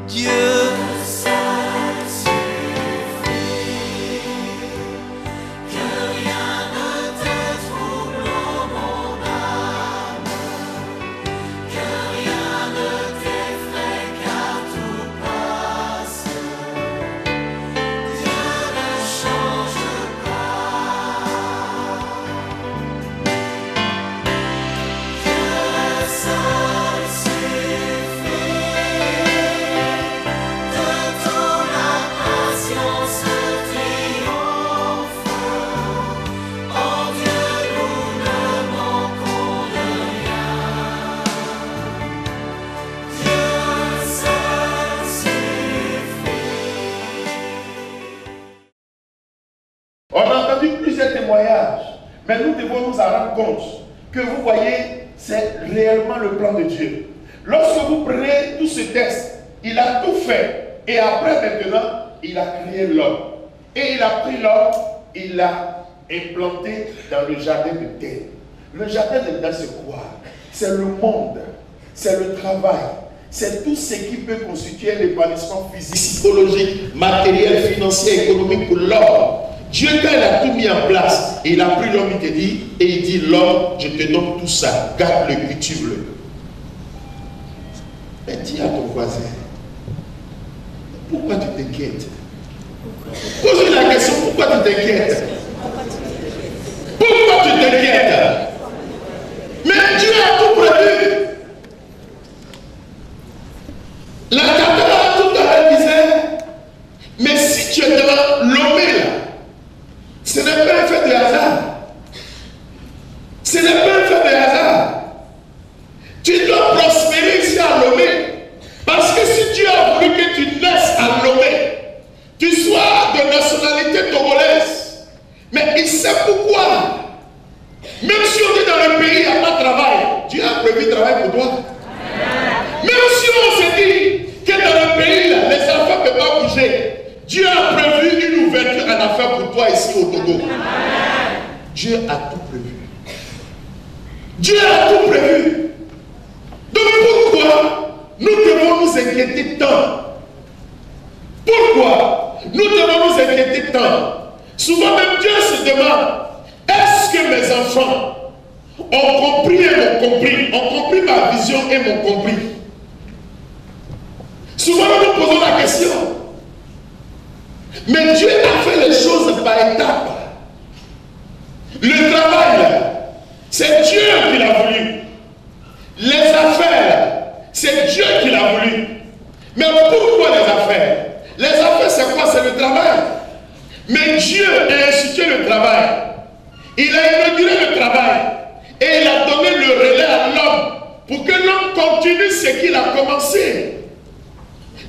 Dieu seul suffit, que rien ne te trouble, mon âme, que rien ne t'effraie, car tout passe. Dieu ne change pas. Dieu seul suffit, de ton la patience triomphe. En Dieu nous ne manquons de rien. Dieu seul suffit. On a entendu plusieurs témoignages, mais nous devons nous en rendre compte que vous voyez, c'est réellement le plan de Dieu. Lorsque vous prenez tout ce texte, il a tout fait. Et après maintenant, il a créé l'homme. Et il a pris l'homme, il l'a implanté dans le jardin de terre. Le jardin de terre, c'est quoi? C'est le monde, c'est le travail, c'est tout ce qui peut constituer l'épanouissement physique, psychologique, matériel, financier, économique pour l'homme. Dieu, quand il a tout mis en place, il a pris l'homme, il te dit, et il dit, l'homme, je te donne tout ça, garde-le, cultive-le. Mais dis à ton voisin, pourquoi tu t'inquiètes? Pose-lui la question, pourquoi tu t'inquiètes? Pourquoi tu t'inquiètes? Mais Dieu a tout prévu. La caméra a tout à la disait, mais si tu es dans l'homme là, ce n'est pas un fait de hasard. Ce n'est pas un fait de hasard. Tu dois prospérer ici à Lomé. Parce que si Dieu a voulu que tu naisses à Lomé, tu sois de nationalité togolaise. Mais il sait pourquoi. Même si on est dans le pays, il n'y a pas de travail. Dieu a prévu travail pour toi. Même si on se dit que dans le pays, là, les enfants ne peuvent pas bouger. Dieu a prévu une ouverture en affaires pour toi ici au Togo. Dieu a tout prévu. Dieu a tout prévu. Donc pourquoi nous devons nous inquiéter tant? Pourquoi nous devons nous inquiéter tant? Souvent même Dieu se demande, est-ce que mes enfants ont compris et m'ont compris, ont compris ma vision et m'ont compris? Souvent nous nous posons la question. Mais Dieu a fait les choses par étapes. Le travail, c'est Dieu qui l'a voulu. Les affaires, c'est Dieu qui l'a voulu. Mais pourquoi les affaires? Les affaires, c'est quoi? C'est le travail. Mais Dieu a institué le travail. Il a inauguré le travail. Et il a donné le relais à l'homme pour que l'homme continue ce qu'il a commencé.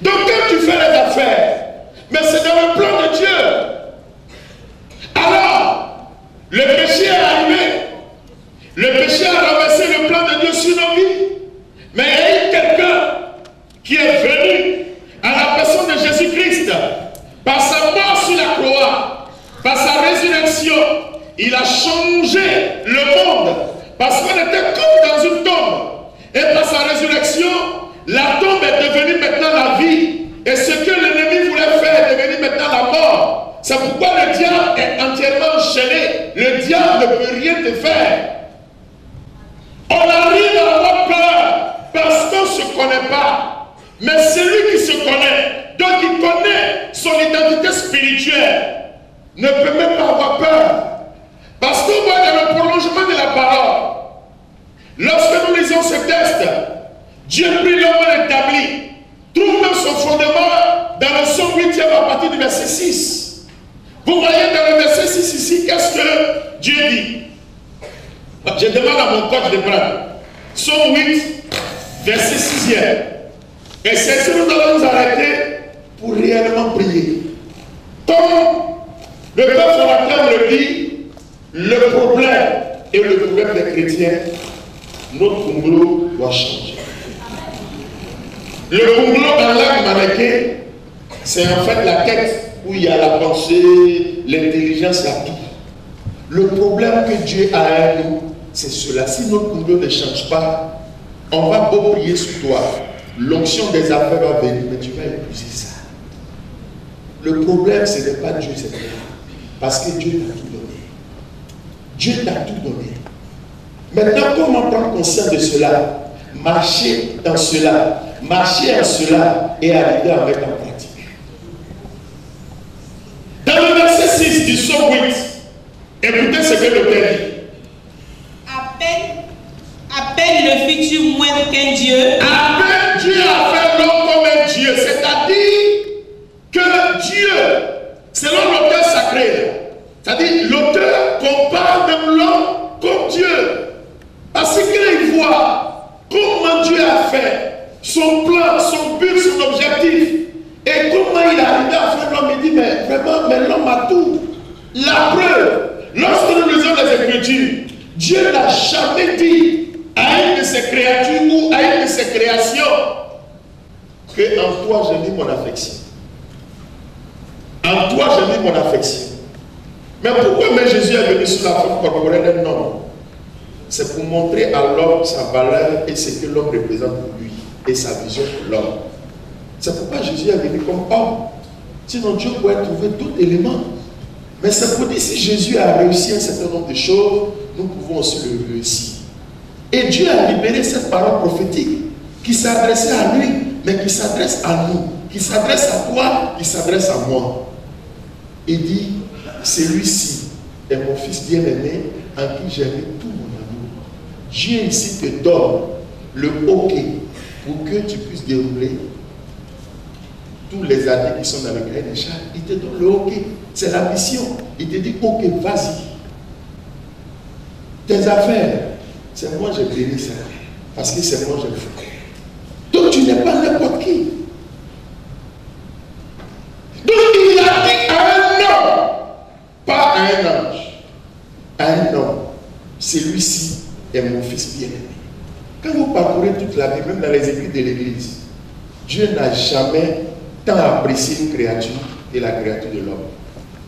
Donc quand tu fais les affaires, mais c'est dans le plan de Dieu. Alors, le péché est arrivé. Le péché a renversé le plan de Dieu sur nos vies. Mais il y a eu quelqu'un qui est venu à la personne de Jésus-Christ. Par sa mort sur la croix, par sa résurrection, il a changé le monde. Parce qu'on était comme dans une tombe. Et par sa résurrection, la tombe est devenue maintenant la vie. Et ce que l'ennemi voulait faire est devenu maintenant la mort. C'est pourquoi le diable est entièrement enchaîné. Le diable ne peut rien te faire. On arrive à avoir peur parce qu'on ne se connaît pas. Mais celui qui se connaît, donc il connaît son identité spirituelle, ne peut même pas avoir peur. Parce qu'on voit dans le prolongement de la parole, lorsque nous lisons ce texte, Dieu prit l'homme établi, trouve dans son fondement dans le psaume 8e à partir du verset 6. Vous voyez dans le verset 6 ici, qu'est-ce que Dieu dit? Je demande à mon coach de prendre. Psaume 8, verset 6e. Et c'est ce que nous allons nous arrêter pour réellement prier. Comme le peuple fondateur le dit, le problème et le problème des chrétiens, notre Congo doit changer. Le Congo dans l'âme mannequin, c'est en fait la tête où il y a la pensée, l'intelligence, la tout. Le problème que Dieu a à nous, c'est cela. Si notre Congo ne change pas, on va beau prier sur toi. l'onction des affaires va venir, mais tu vas épouser ça. Le problème, ce n'est pas Dieu, c'est toi. Parce que Dieu t'a tout donné. Dieu t'a tout donné. Maintenant, comment prendre conscience de cela? Marcher dans cela, marcher en cela et arriver à mettre en pratique. Dans le verset 6 du psaume 8, écoutez ce que l'auteur dit. À peine le fis-tu moindre qu'un Dieu. À peine Dieu a fait l'homme comme un Dieu, c'est-à-dire que Dieu, selon l'auteur sacré, c'est-à-dire l'auteur compare même l'homme comme Dieu. Parce qu'il voit comment Dieu a fait son plan, son but, son objectif. Et comment il est arrivé à faire l'homme. Il dit, mais vraiment, mais l'homme a tout. La preuve, lorsque nous lisons les Écritures, Dieu n'a jamais dit à une de ses créatures ou à une de ses créations que en toi j'ai mis mon affection. En toi j'ai mis mon affection. Mais pourquoi même Jésus est venu sur la forme corporelle d'un homme? C'est pour montrer à l'homme sa valeur et ce que l'homme représente pour lui et sa vision pour l'homme. C'est pourquoi Jésus est venu comme homme. Sinon Dieu pourrait trouver d'autres éléments. Mais c'est pour dire si Jésus a réussi un certain nombre de choses, nous pouvons aussi le réussir. Et Dieu a libéré cette parole prophétique qui s'adressait à lui, mais qui s'adresse à nous, qui s'adresse à toi, qui s'adresse à moi. Il dit, celui-ci est mon fils bien-aimé en qui j'ai mis tout mon amour. Dieu ici te donne le OK pour que tu puisses dérouler tous les années qui sont dans le cahier des charges. Il te donne le OK. C'est la mission. Il te dit OK, vas-y. Tes affaires, c'est moi qui j'ai béni ça. Parce que c'est moi qui j'ai fait. Donc tu n'es pas n'importe qui. Donc il a dit à un homme, pas à un ange, à un homme, celui-ci est mon fils bien-aimé. Quand vous parcourez toute la vie, même dans les écrits de l'Église, Dieu n'a jamais tant apprécié une créature et la créature de l'homme.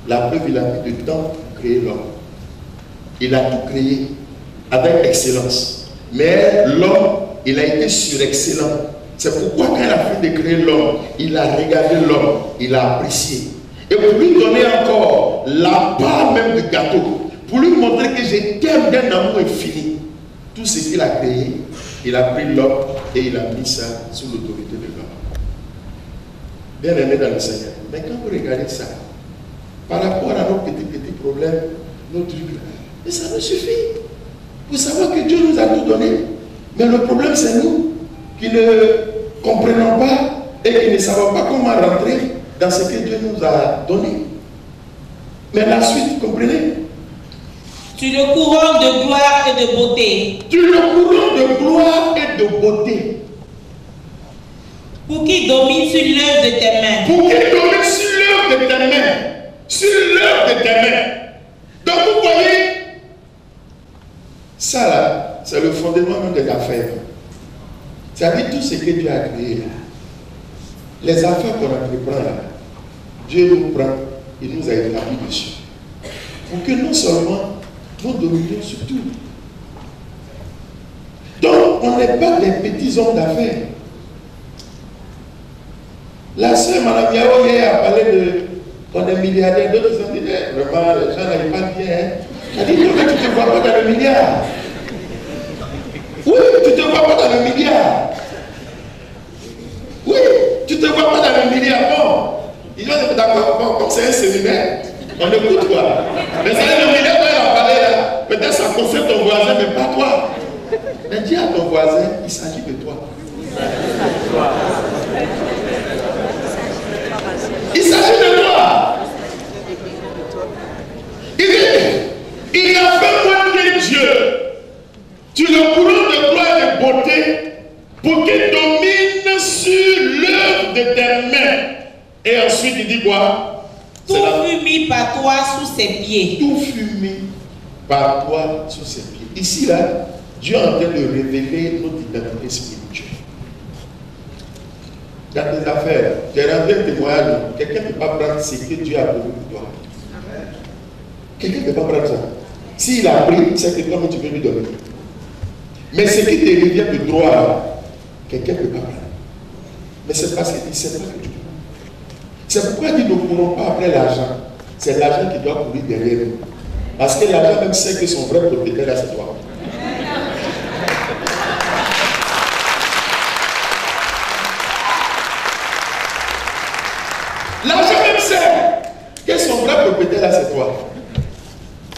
La preuve, il a mis du temps pour créer l'homme. Il a tout créé avec excellence. Mais l'homme, il a été surexcellent. C'est pourquoi quand il a fini de créer l'homme, il a regardé l'homme, il a apprécié. Et pour lui donner encore la part même du gâteau, pour lui montrer que je t'aime d'un amour infini, tout ce qu'il a créé, il a pris l'homme et il a mis ça sous l'autorité de l'homme. Bien aimé dans le Seigneur. Mais quand vous regardez ça, par rapport à nos petits problèmes, nos trucs, mais ça nous suffit. Pour savoir que Dieu nous a tout donné. Mais le problème, c'est nous qui ne comprenons pas et qui ne savons pas comment rentrer dans ce que Dieu nous a donné. Mais la suite, comprenez? Tu le couronnes de gloire et de beauté. Tu le couronnes de gloire et de beauté. Pour qu'il domine sur l'œuvre de tes mains. Pour qu'il domine sur l'œuvre de tes mains. Sur l'œuvre de tes mains. Donc vous voyez, ça là, c'est le fondement des affaires. C'est-à-dire tout ce que Dieu a créé là. Les affaires qu'on entreprend là, Dieu nous prend, il nous a établis dessus. Pour que non seulement nous dominions sur tout. Donc on n'est pas des petits hommes d'affaires. La sœur Madame Yao hier a parlé de qu'on est milliardaire, d'autres ont dit vraiment les gens n'arrivent pas bien. Hein. Elle dit non, mais tu ne te vois pas dans le milliard. Oui, tu ne te vois pas dans le milliard. Oui, tu ne te vois pas dans le milliard. Bon, ils ont dit d'accord, bon, comme c'est un séminaire, on écoute quoi. Mais c'est le milliard dont elle a parlé là. Peut-être ça concerne ton voisin, mais pas toi. Mais dis à ton voisin, il s'agit de toi. Il s'agit de toi. Il a fait moins que Dieu. Tu le couronnes de gloire et de beauté pour qu'il domine sur l'œuvre de tes mains. Et ensuite il dit quoi? Tout fut mis par toi sous ses pieds. Tout fut mis par toi sous ses pieds. Ici là, Dieu est en train de révéler notre identité spirituelle. Dans tes affaires, j'ai rendu un témoignage, quelqu'un ne peut pas prendre ce que Dieu a prévu pour toi. Quelqu'un ne peut pas prendre ça. S'il a pris, c'est que toi tu veux lui donner. Mais ce qui te revient de droit, quelqu'un ne peut pas prendre. Mais c'est parce qu'il ne sait pas que tu peux. C'est pourquoi il dit nous ne courons pas après l'argent. C'est l'argent qui doit courir derrière nous. Parce que l'argent même sait que son vrai propriétaire, c'est toi. L'argent même sait que son vrai propriétaire, c'est toi.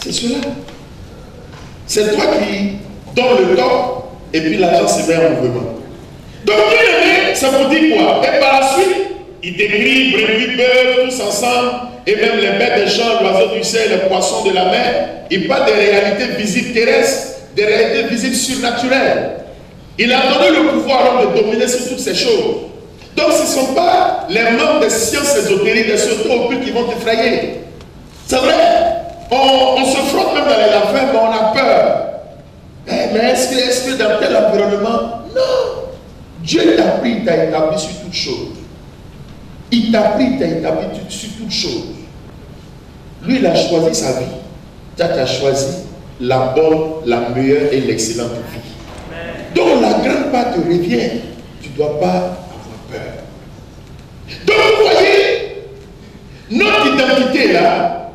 C'est cela. C'est toi qui donne le temps et puis l'argent se met en mouvement. Donc, ça vous dit quoi? Et par la suite, il décrit brebis, bœufs, tous ensemble, et même les bêtes des champs, l'oiseau du ciel, les poissons de la mer. Il parle des réalités visibles terrestres, des réalités visibles surnaturelles. Il a donné le pouvoir de dominer sur toutes ces choses. Donc, ce ne sont pas les membres des sciences ésotériques, des surtout occultes qui vont t'effrayer. C'est vrai, on se frotte même dans les affaires, mais on a peur. Mais est-ce que dans tel environnement? Non. Dieu t'a pris, il t'a établi sur toutes choses. Il t'a pris, il t'a établi sur toutes choses. Lui, il a choisi sa vie. Toi, tu as choisi la bonne, la meilleure et l'excellente vie. Donc, la grande part te revient. Tu ne dois pas avoir peur. Donc, vous voyez, notre identité là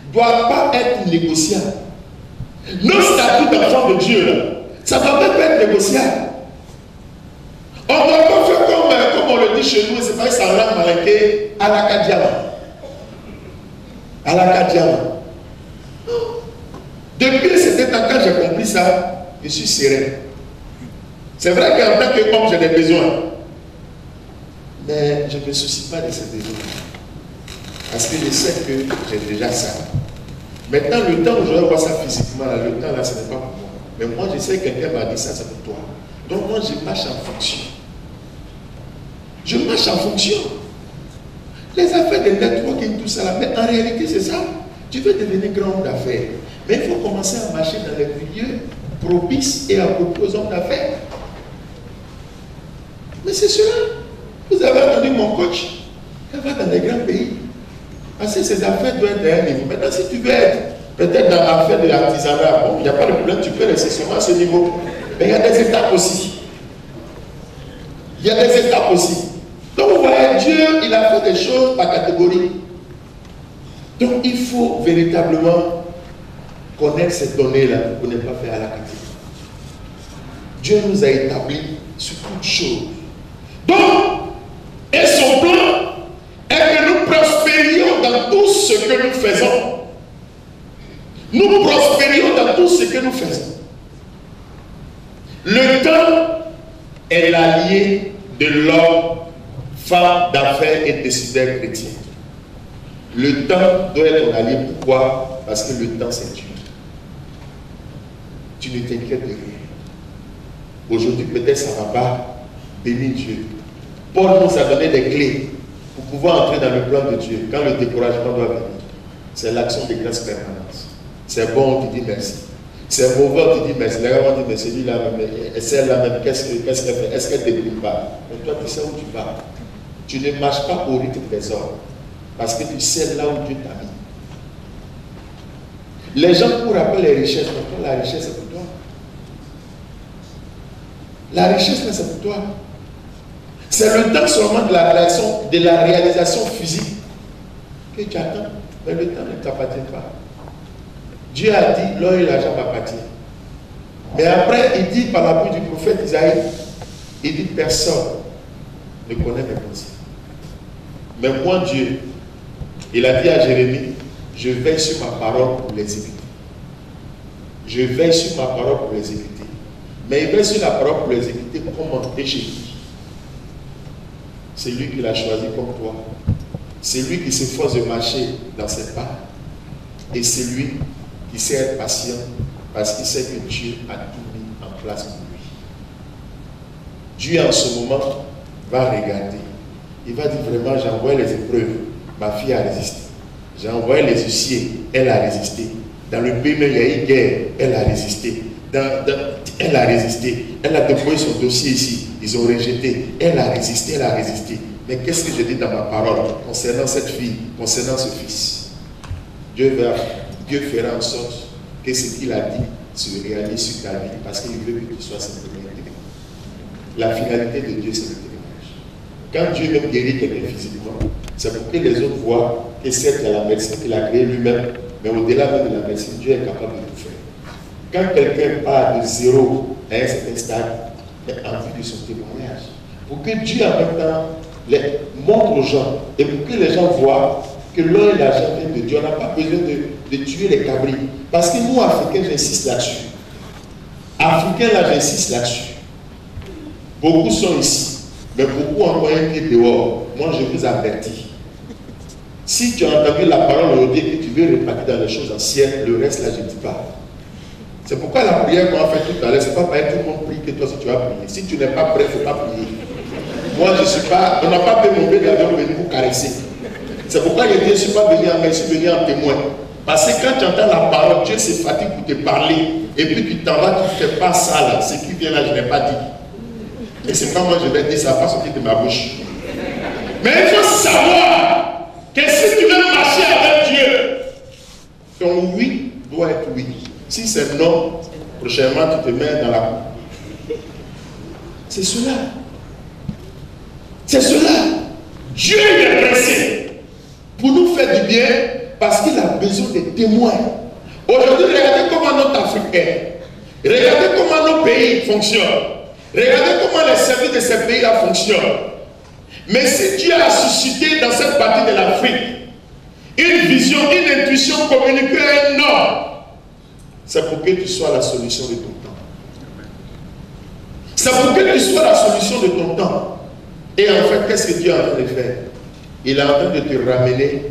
ne doit pas être négociable. Nos statuts d'enfant de Dieu, là, ça ne doit même pas être négociable. On ne doit pas faire comme on le dit chez nous, c'est pas que ça rend malin à la Kadiama. À la Kadiama. Depuis cet temps, quand j'ai compris ça, je suis serein. C'est vrai qu'en tant qu'homme, j'ai des besoins. Mais je ne me soucie pas de ces besoins. Parce que je sais que j'ai déjà ça. Maintenant, le temps où je vais voir ça physiquement, le temps là, ce n'est pas pour moi. Mais moi, je sais que quelqu'un m'a dit ça, c'est pour toi. Donc moi, je marche en fonction. Je marche en fonction. Les affaires de networking, tout ça là, mais en réalité, c'est ça. Tu veux devenir grand homme d'affaires. Mais il faut commencer à marcher dans les milieux propices et appropriés aux hommes d'affaires. Mais c'est cela. Vous avez entendu mon coach, il va dans des grands pays. Parce que ces affaires doivent être à un niveau. Maintenant, si tu veux être peut-être dans l'affaire de l'artisanat, bon, il n'y a pas de problème, tu peux rester seulement à ce niveau. Mais il y a des étapes aussi. Il y a des étapes aussi. Donc vous voyez, Dieu, il a fait des choses par catégorie. Donc il faut véritablement connaître ces données-là pour ne pas faire à la catégorie. Dieu nous a établis sur toutes choses. Donc, et son plan est que nous prospérions dans tout ce que nous faisons. Nous prospérions dans tout ce que nous faisons. Le temps est l'allié de l'homme, femme d'affaires et décideur chrétien. Le temps doit être ton allié. Pourquoi? Parce que le temps c'est Dieu. Tu ne t'inquiètes de rien. Aujourd'hui peut-être ça ne va pas. Bénis Dieu. Paul nous a donné des clés pour pouvoir entrer dans le plan de Dieu quand le découragement doit venir. C'est l'action de grâce permanente. C'est bon, on te dit merci. C'est mauvais, on te dit merci. Les gars vont dire, mais celui-là, celle-là même, qu'est-ce qu'elle fait? Est-ce qu'elle ne déprime pas? Mais toi, tu sais où tu vas. Tu ne marches pas au rythme des hommes. Parce que tu sais là où Dieu t'a mis. Les gens courent après les richesses, mais toi, la richesse, c'est pour toi. La richesse, c'est pour toi. C'est le temps seulement de la réalisation physique que tu attends. Mais le temps ne t'appartient pas. Dieu a dit, l'or et l'argent m'appartiennent. Mais après, il dit par la bouche du prophète Isaïe, il dit, personne ne connaît mes pensées. Mais moi, Dieu, il a dit à Jérémie, je veille sur ma parole pour l'exécuter. Je veille sur ma parole pour l'exécuter. Mais il veille sur la parole pour l'exécuter comment? Chez qui? C'est lui qui l'a choisi comme toi. C'est lui qui s'efforce de marcher dans ses pas. Et c'est lui qui sait être patient parce qu'il sait que Dieu a tout mis en place pour lui. Dieu en ce moment va regarder. Il va dire vraiment, j'ai envoyé les épreuves, ma fille a résisté. J'ai envoyé les huissiers, elle a résisté. Dans le pays, il y a eu guerre, elle a résisté. Elle a résisté. Elle a déposé son dossier ici. Ils ont rejeté. Elle a résisté, elle a résisté. Mais qu'est-ce que je dis dans ma parole concernant cette fille, concernant ce fils? Dieu fera en sorte que ce qu'il a dit se réalise sur ta vie parce qu'il veut que tu sois simplement témoin. La finalité de Dieu, c'est le témoignage. Quand Dieu même guérit quelqu'un physiquement, c'est pour que les autres voient que certes il y a la médecine qu'il a créée lui-même, mais au-delà même de la médecine, Dieu est capable de tout faire. Quand quelqu'un part de zéro à un certain stade, il a envie de son témoignage. Pour que Dieu en même temps les montre aux gens et pour que les gens voient que l'or et l'argent viennent de Dieu. On n'a pas besoin de tuer les cabris. Parce que nous, Africains, j'insiste là-dessus. Africains, là, j'insiste là-dessus. Beaucoup sont ici, mais beaucoup encore un pied dehors. Moi, je vous avertis. Si tu as entendu la parole aujourd'hui et que tu veux repartir dans les choses anciennes, le reste, là, je ne dis pas. C'est pourquoi la prière qu'on a fait tout à l'heure, c'est pas parce que tout le monde prie que toi, si tu vas prier. Si tu n'es pas prêt, il ne faut pas prier. Moi, je ne suis pas... On n'a pas fait mon bébé d'avion venir vous caresser. C'est pourquoi je ne suis pas venu en main, je suis venu en témoin. Parce que quand tu entends la parole, Dieu se fatigue pour te parler. Et puis tu t'en vas, tu ne fais pas ça là. Ce qui vient là, je n'ai pas dit. Et c'est pas moi je vais dire, ça va pas sortir de ma bouche. Mais il faut savoir que si tu veux marcher avec Dieu, ton oui doit être oui. Si c'est non, prochainement tu te mets dans la cour. C'est cela. C'est cela. Dieu est pressé pour nous faire du bien parce qu'il a besoin de témoins. Aujourd'hui, regardez comment notre Afrique est. Regardez comment nos pays fonctionnent. Regardez comment les services de ces pays-là fonctionnent. Mais si Dieu a suscité dans cette partie de l'Afrique une vision, une intuition communiquée à un homme, c'est pour que tu sois la solution de ton temps. C'est pour que tu sois la solution de ton temps. Et en fait, qu'est-ce que Dieu est en train de faire? Il est en train de te ramener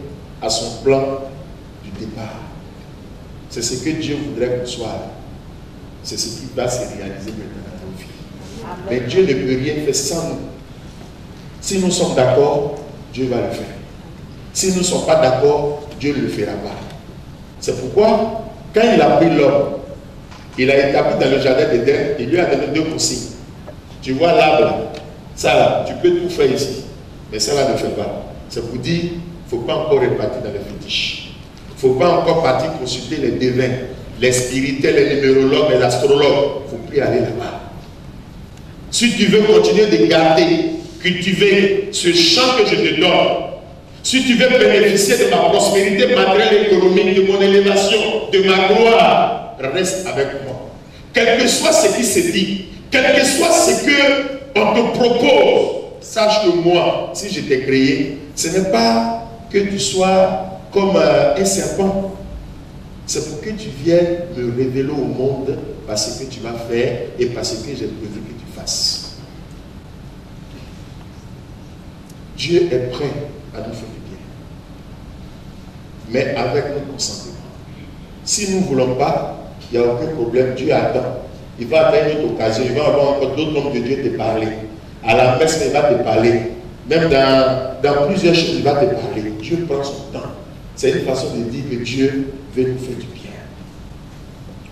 à son plan du départ. C'est ce que Dieu voudrait qu'on soit. C'est ce qui va se réaliser maintenant dans nos vies. Mais Dieu ne peut rien faire sans nous. Si nous sommes d'accord, Dieu va le faire. Si nous ne sommes pas d'accord, Dieu ne le fera pas. C'est pourquoi, quand il a pris l'homme, il a établi dans le jardin d'Éden, il lui a donné 2 consignes. Tu vois l'arbre là, ça là, tu peux tout faire ici, mais ça là ne fait pas. C'est pour dire, il ne faut pas encore repartir dans les fétiches. Il ne faut pas encore partir consulter les devins, les spirituels, les numérologues, les astrologues. Il ne faut plus aller là-bas. Si tu veux continuer de garder, cultiver ce champ que je te donne, si tu veux bénéficier de ma prospérité matérielle et économique, de mon élévation, de ma gloire, reste avec moi. Quel que soit ce qui se dit, quel que soit ce qu'on te propose, sache que moi, si je t'ai créé, ce n'est pas que tu sois comme un serpent. C'est pour que tu viennes me révéler au monde parce que tu vas faire et parce que j'ai prévu que tu fasses. Dieu est prêt à nous faire du bien. Mais avec notre consentement. Si nous ne voulons pas, il n'y a aucun problème. Dieu attend. Il va avoir une autre occasion. Il va avoir encore d'autres hommes de Dieu te parler. À la messe, il va te parler. Même dans plusieurs choses, il va te parler. Dieu prend son temps. C'est une façon de dire que Dieu veut nous faire du bien.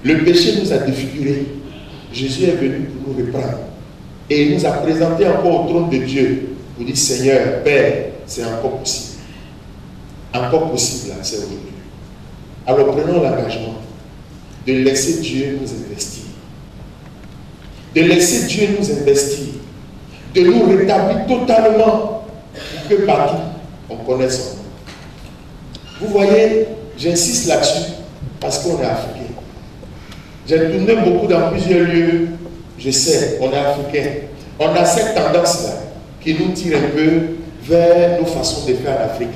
Le péché nous a défigurés. Jésus est venu pour nous reprendre. Et il nous a présenté encore au trône de Dieu pour dire, Seigneur, Père, c'est encore possible. Encore possible, là, c'est aujourd'hui. Alors prenons l'engagement de laisser Dieu nous investir. De laisser Dieu nous investir. De nous rétablir totalement pour que partout on connaisse son nom. Vous voyez, j'insiste là-dessus parce qu'on est africain. J'ai tourné beaucoup dans plusieurs lieux. Je sais, on est africain. On a cette tendance-là qui nous tire un peu vers nos façons de faire en Afrique.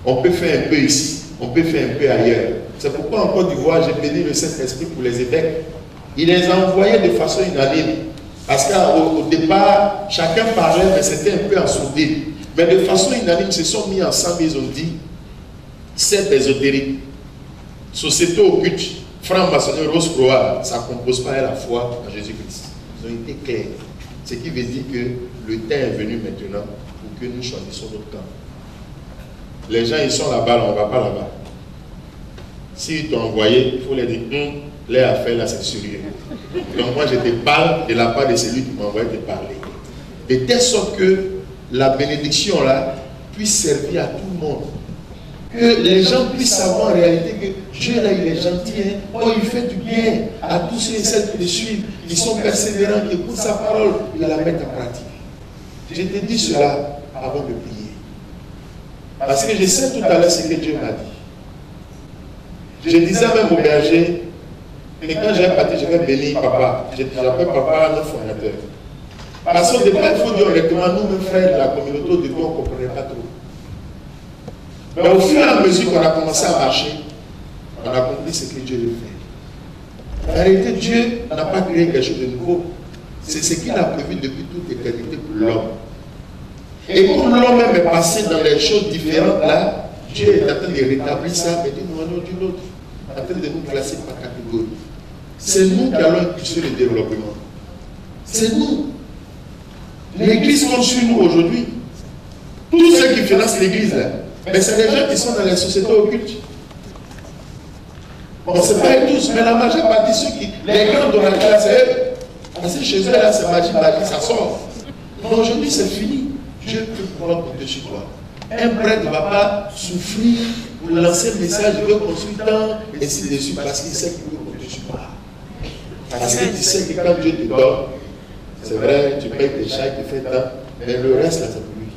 On peut faire un peu ici, on peut faire un peu ailleurs. C'est pourquoi en Côte d'Ivoire, j'ai béni le Saint-Esprit pour les évêques. Il les a envoyés de façon unanime. Parce qu'au départ, chacun parlait, mais c'était un peu en sourdine. Mais de façon unanime, ils se sont mis ensemble, ils ont dit, c'est ésotérique, société occulte, franc-maçonnerie, rose croix, ça ne compose pas à la foi en Jésus-Christ. Ils ont été clairs. Ce qui veut dire que le temps est venu maintenant pour que nous choisissions notre camp. Les gens, ils sont là-bas, on ne va pas là-bas. S'ils t'ont envoyé, il faut leur dire, les affaires là, c'est sérieux. Donc moi, je te parle de la part de celui qui m'a envoyé te parler. De telle sorte que la bénédiction là puisse servir à tout le monde. Que les gens puissent savoir en réalité que Dieu là, il est gentil. Hein? Oh, il fait du bien à tous ceux et celles qui le suivent, qui sont persévérants, qui écoutent sa parole et la mettent en pratique. Je te dis cela avant de prier. Parce que je sais tout à l'heure ce que Dieu m'a dit. Je disais même au berger, et quand j'ai parti, je vais bénir papa. J'appelle papa notre fondateur. Parce que des fois, il faut dire honnêtement, nous, mes frères de la communauté, au début, on ne comprenait pas trop. Mais au fur et à mesure qu'on a commencé à marcher, on a compris ce que Dieu veut faire. En réalité, Dieu n'a pas créé quelque chose de nouveau. C'est ce qu'il a prévu depuis toute éternité pour l'homme. Et comme l'homme même est passé dans les choses différentes là, Dieu est en train de rétablir ça, mais d'une manière ou d'une autre, en train de nous classer par catégorie. C'est nous qui allons impulser le développement. C'est nous. L'église compte sur nous aujourd'hui. Tous ceux qui financent l'église là, mais c'est les gens qui sont dans les sociétés occultes. Bon, c'est pas tous, mais la majeure partie, ceux qui, les grands de la classe, parce que chez eux là, c'est magie, ça sort. Mais aujourd'hui, c'est fini. Dieu peut pouvoir compter sur toi. Un prêtre ne va pas souffrir pour lancer un message, il veut consultant, et ainsi de suite, parce qu'il sait qu'il peut compter sur toi. Parce que tu sais que quand Dieu te donne, c'est vrai, tu payes tes chats, tu fais tant, mais le reste là, c'est pour lui.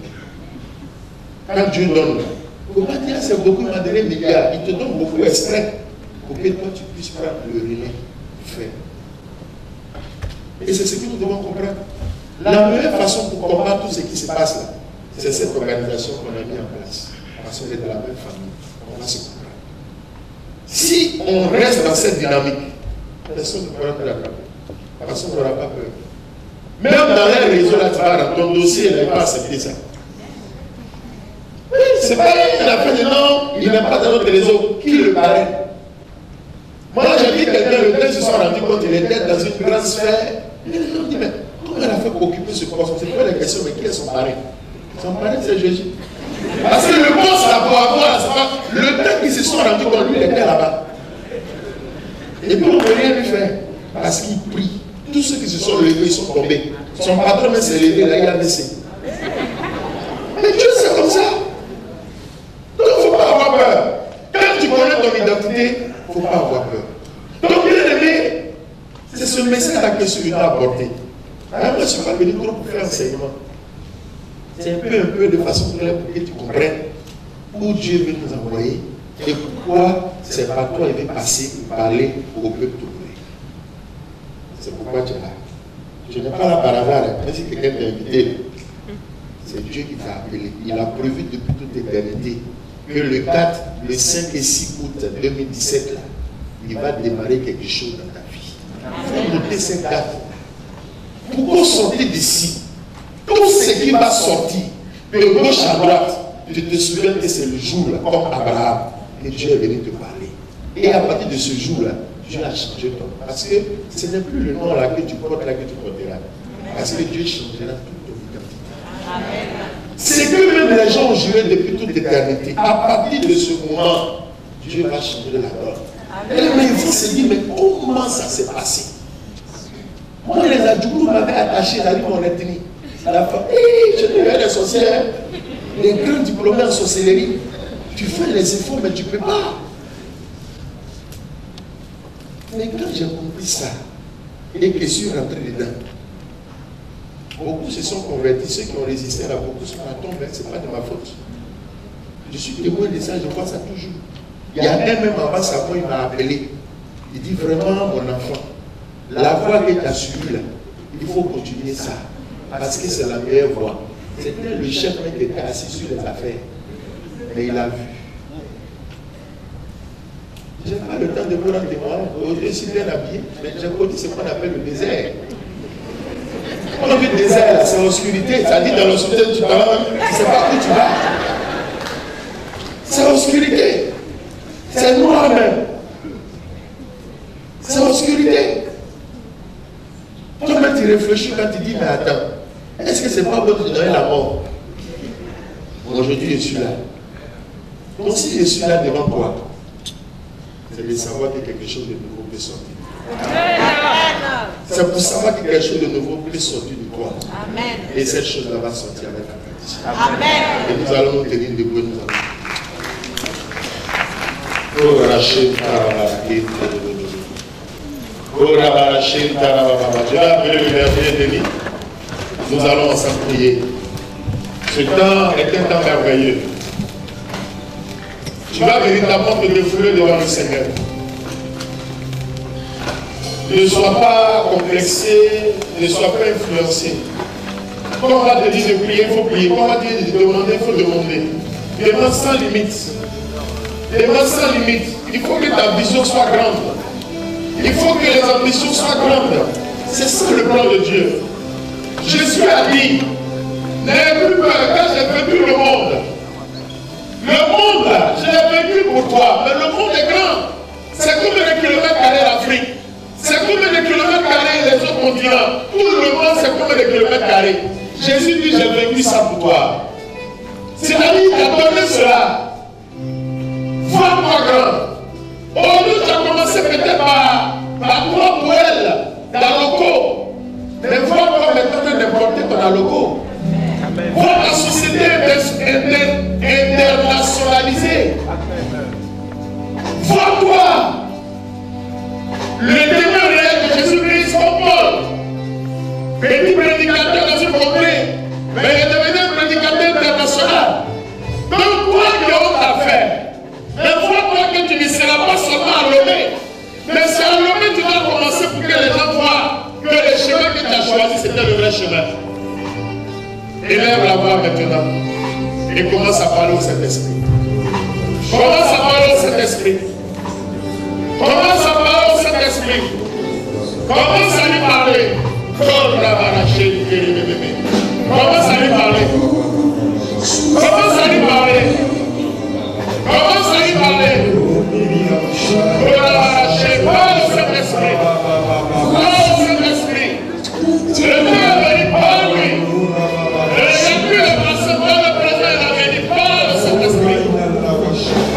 Quand Dieu donne, il ne faut pas dire c'est beaucoup, il m'a donné des milliards, il te donne beaucoup exprès pour que toi tu puisses prendre le relais du fait. Et c'est ce que nous devons comprendre. La meilleure façon pour comprendre tout ce qui se passe là, c'est cette organisation qu'on a mis en place. Parce qu'on est de la même famille, on va se comprendre. Si on reste dans cette dynamique, personne ne pourra te l'attraper. Personne n'aura pas peur. Même dans les réseaux là, tu vas dans ton dossier, il n'a pas accepté ça. Oui, c'est pas une affaire de non, il n'est pas dans notre réseau. Qui le paraît? Moi, j'ai dit quelqu'un, le temps se sont rendu compte qu'il était dans une grande sphère. Et les gens disent, mais comment elle a fait pour occuper ce poste? C'est pas la question, mais qui est son parrain? Son parrain, c'est Jésus. Parce que le poste là pour avoir, le temps qu'ils se sont rendus compte, lui, il était là-bas. Et puis on ne peut rien lui faire. Parce qu'il prie. Tous ceux qui se sont levés, ils sont tombés. Son patron même s'est levé, là, il a baissé. Mais Dieu, c'est comme ça. Donc il ne faut pas avoir peur. Quand tu connais ton identité, il ne faut pas avoir peur. Donc bien aimé, c'est ce message-là que celui-là a apporté. Moi, je ne suis pas venu trop pour faire enseignement. C'est un peu de façon claire pour que tu comprennes où Dieu veut nous envoyer et pourquoi c'est par toi il veut passer pour parler au peuple tourné. C'est pourquoi tu es là. Je n'ai pas là par hasard, même si quelqu'un t'a invité. C'est Dieu qui t'a appelé. Il a prévu depuis toute éternité que le 4, le 5 et 6 août 2017, là, il va démarrer quelque chose dans ta vie. Il faut noter cette date. Pourquoi sortir d'ici? Tout ce qui va sortir, de gauche à droite, tu te souviens que c'est le jour-là, comme Abraham, et Dieu est venu te parler. Et à partir de ce jour-là, Dieu a changé ton nom. Parce que ce n'est plus le nom là que tu portes, là que tu porteras. Parce que Dieu changera toute ton identité. C'est que même les gens ont juré depuis toute éternité. À partir de ce moment, Dieu va changer la donne. Mais il faut se dire, mais comment ça s'est passé? Moi, les adjoints m'avaient attaché dans mon ethnie. À la fin, je deviens des sorcières, les grands diplômés en sorcellerie. Tu fais les efforts, mais tu ne peux pas. Mais quand j'ai compris ça, et que je suis rentré dedans, beaucoup se sont convertis, ceux qui ont résisté là, beaucoup sont à tomber, ce n'est pas de ma faute. Je suis témoin de ça, je vois ça toujours. Il y a un même avant ça, il m'a appelé. Il dit vraiment, mon enfant, la voie que tu as suivie là, il faut continuer ça. Parce que c'est la meilleure voie. C'était le chef qui était assis sur les affaires. Mais il a vu. Je n'ai pas le temps de vous rendre témoin. Je suis bien habillé, mais j'ai connu ce qu'on appelle le désert. Quand on dit désert, c'est l'obscurité. Ça dit dans l'obscurité, tu ne sais pas où tu vas. C'est l'obscurité. C'est noir même. C'est l'obscurité. Toi-même, tu réfléchis quand tu dis, mais attends, est-ce que c'est pas bon de donner la mort? Aujourd'hui, je suis là. Donc, si je suis là devant toi, c'est de savoir que quelque chose de nouveau peut sortir. C'est pour savoir que quelque chose de nouveau peut sortir de toi. Amen. Et cette chose-là va sortir avec la pratique. Amen. Et nous allons nous tenir debout et nous allons. Oh, Rachel, je vais appeler le verset Denis. Nous allons ensemble prier. Ce temps est un temps merveilleux. Tu vas véritablement te défouler devant le Seigneur. Ne sois pas complexé, ne sois pas influencé. Quand on va te dire de prier, il faut prier. Quand on va te dire de demander, il faut demander. Demande sans limite. Demande sans limite. Il faut que ta vision soit grande. Il faut que les ambitions soient grandes. C'est ça le plan de Dieu. Jésus a dit, n'aie plus peur, car j'ai vaincu le monde. Le monde, je l'ai vaincu pour toi. Mais le monde est grand. C'est comme les kilomètres carrés l'Afrique. C'est comme les kilomètres carrés les autres continents. Tout le monde, c'est comme les kilomètres carrés. Jésus dit, j'ai vaincu ça pour toi. C'est-à-dire, il t'a donné cela. Vois-moi grand. Oh, nous, tu as commencé peut-être par toi ou elle, dans le locaux. Mais vois-moi maintenant d'importer ton aloco. Vois la société internationalisée. Vois-toi le témoin réel de Jésus-Christ comme Paul. Petit prédicateur dans une contrée, mais il est devenu un prédicateur international. Donc toi qui as honte à faire, mais vois-toi que tu ne seras pas seulement enlevé, mais c'est enlevé tu dois commencer pour que les gens voient que le chemin que tu as choisi c'était le vrai chemin. Élève la voix maintenant et commence à parler au Saint-Esprit. Commence à parler au Saint-Esprit. Commence à parler au Saint-Esprit. Commence à lui parler. Commence à lui parler. Commence à lui parler. Commence à lui parler. Parle au Saint-Esprit. Parle au Saint-Esprit. Le Père a dit parle-lui. Il n'y a plus de passé par le présent et l'avenir. Parle au Saint-Esprit.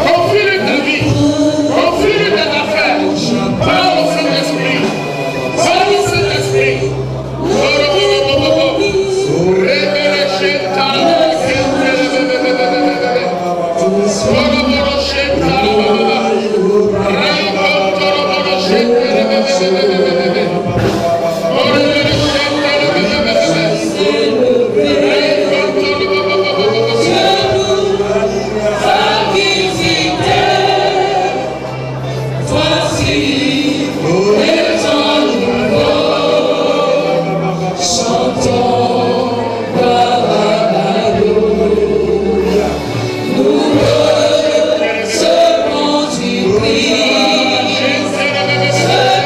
Confie-lui ta vie. Confie-lui tes affaires. Parle au Saint-Esprit. Parle au Saint-Esprit.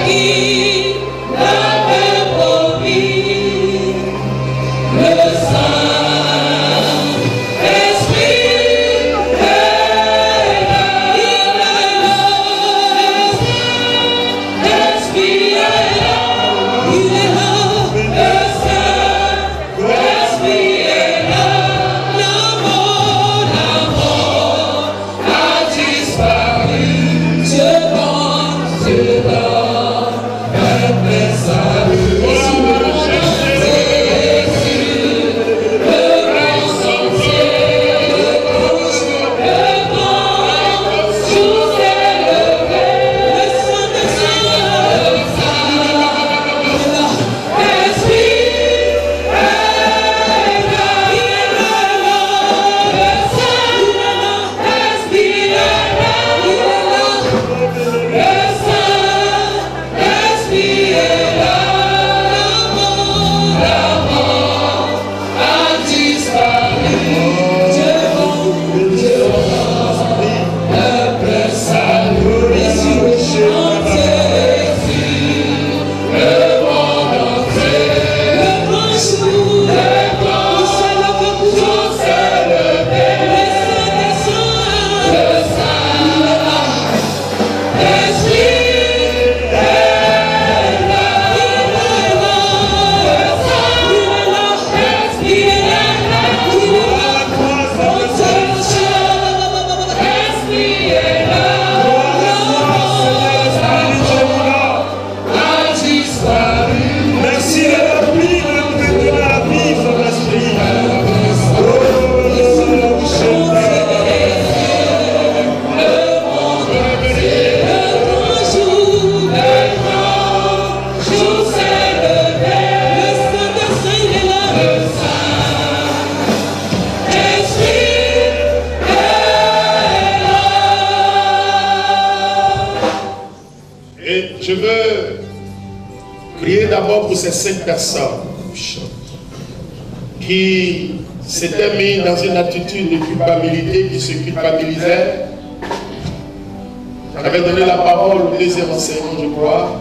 Qui Je veux prier d'abord pour ces 5 personnes qui s'étaient mis dans une attitude de culpabilité, qui se culpabilisaient. J'avais donné la parole au deuxième enseignement, je crois.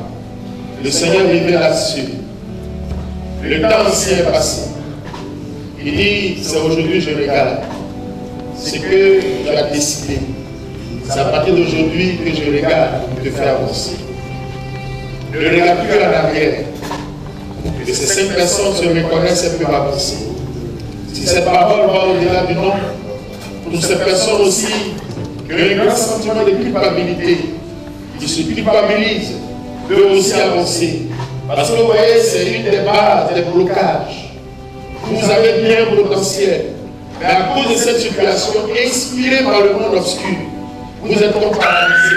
Le Seigneur vivait là-dessus. Le temps aussi est passé. Il dit, c'est aujourd'hui je regarde. C'est que tu as décidé. C'est à partir d'aujourd'hui que je regarde pour te faire avancer. Ne regarde plus en arrière. Que ces 5 personnes se reconnaissent et peuvent avancer. Si cette parole va au-delà du nom, pour ces personnes aussi qui ont un grand sentiment de culpabilité, qui se culpabilisent, peuvent aussi avancer. Parce que vous voyez, c'est une des bases, des blocages. Vous avez bien un potentiel. Mais à cause de cette situation, inspirée par le monde obscur, vous êtes comme paralysé.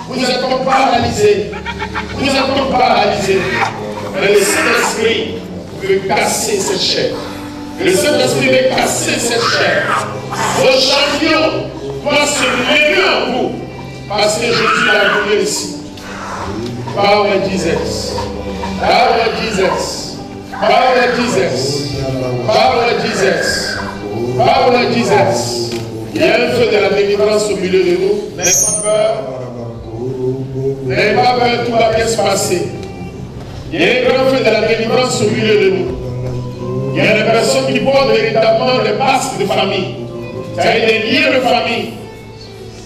Vous êtes comme paralysé. Vous êtes comme paralysé. Mais le Saint-Esprit veut casser cette chair. Le Saint-Esprit veut casser cette chair. Vos champions doivent se lever en vous. Parce que Jésus l'a voulu ici. Power Jesus. Power Jesus. Power Jesus. Power Jesus. Power Jesus. Il y a un feu de la délivrance au milieu de nous. N'ayez pas peur. N'ayez pas peur, tout va bien se passer. Il y a un grand feu de la délivrance au milieu de nous. Il y a des personnes qui portent véritablement des masques de famille. C'est-à-dire des liens de famille.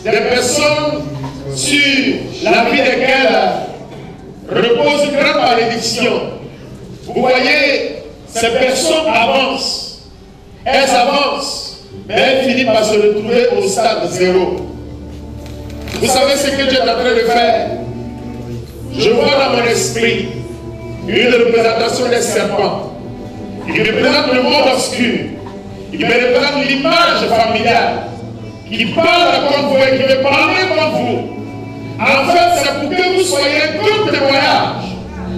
Des personnes sur la vie desquelles repose une grande malédiction. Vous voyez, ces personnes avancent. Elles avancent, mais elles finissent par se retrouver au stade 0. Vous savez ce que Dieu est en train de faire? Je vois dans mon esprit une représentation des serpents. Il représente le monde obscur. Il me représente l'image familiale qui parle comme vous et qui veut parler comme vous. En fait, c'est pour que vous soyez comme témoignage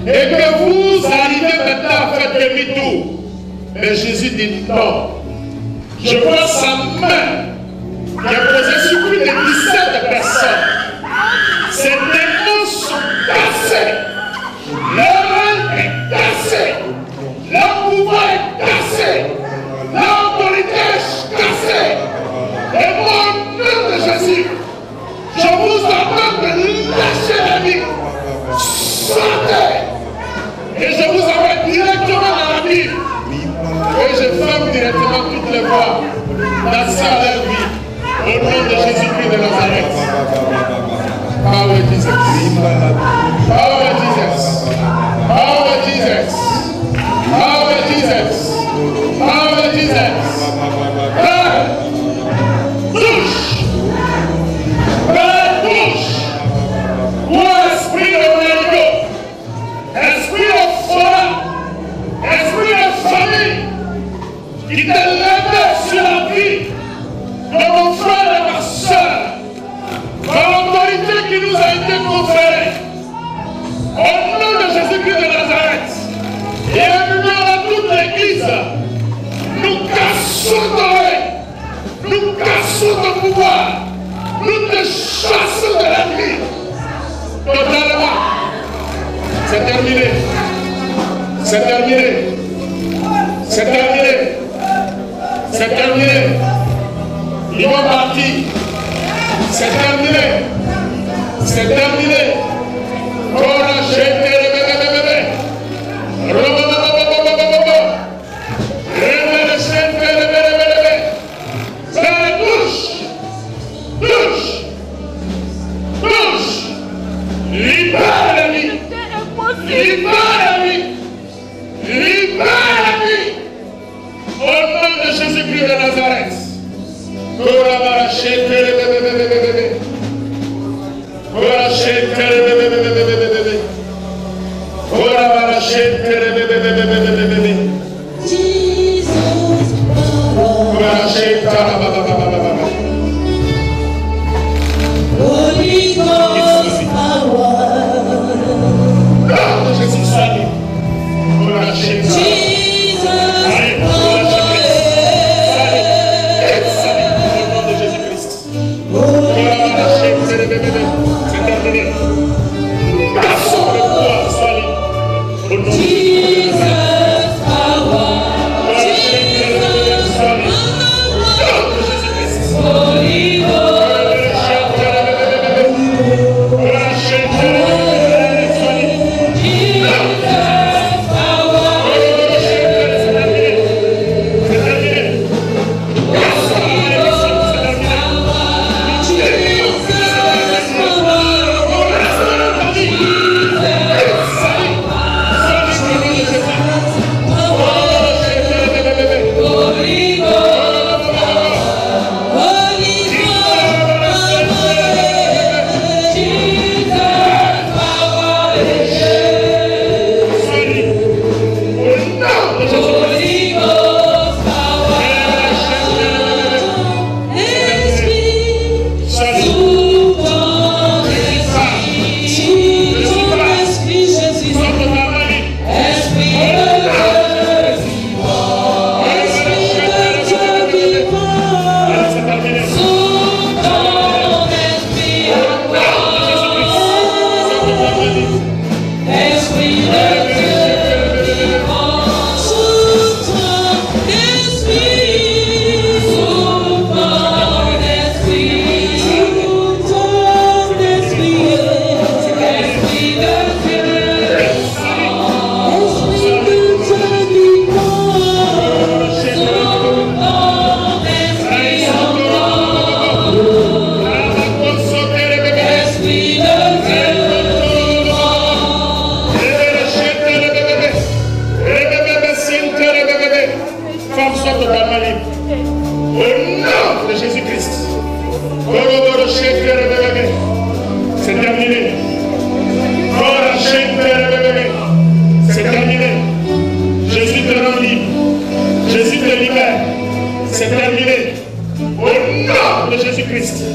et que vous arrivez maintenant à faire demi-tour. Mais Jésus dit non. Je vois sa main qui est posée sur plus de 17 personnes. Ces démons sont cassés. Leur règne est cassé. Leur pouvoir est cassé. Leur autorité est cassée. Et moi, au nom de Jésus, je vous ordonne de lâcher la vie. Sortez. Et je vous envoie directement dans la vie. Et je ferme directement toutes les voies d'accès à leur vie. Au nom de Jésus-Christ de Nazareth. Power Jesus. Power Jesus. Power Jesus. Power Jesus. Power Jesus. Touche. Touche. Ô esprit de Holy esprit de foi, esprit de famille, qui t'a levé sur la vie de mon frère et ma soeur, par l'autorité qui nous a été conférée, au nom de Jésus-Christ de Nazareth, et en union à toute l'église, nous cassons ton règne, nous cassons ton pouvoir, nous te chassons de la vie, totalement. C'est terminé. C'est terminé. C'est terminé. C'est terminé. Ils vont partir. C'est terminé. C'est terminé. Touche. Libère la vie. Libère la vie. Libère la vie. Au nom de Jésus-Christ de Nazareth. Holy Ghost power. Jésus soit libre. Jesus power. Au nom de Jésus-Christ. C'est terminé. C'est terminé. Jésus te rend libre. Jésus te libère. C'est terminé. Au nom de Jésus-Christ.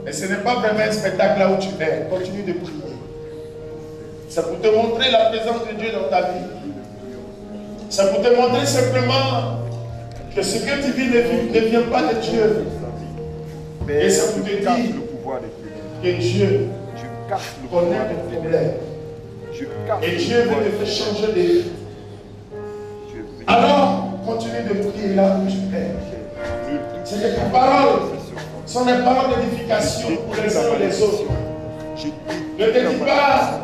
Et ce n'est pas vraiment un spectacle là où tu es. Continue de prier. C'est pour te montrer la présence de Dieu dans ta vie. C'est pour te montrer simplement que ce que tu vis ne vient pas de Dieu. Et c'est pour te dire que Dieu connaît tes problèmes. Et Dieu veut te faire changer de vie. Alors, continue de prier là où tu es. C'est que tes paroles sont des paroles d'édification pour les uns et les autres. Ne te dis pas,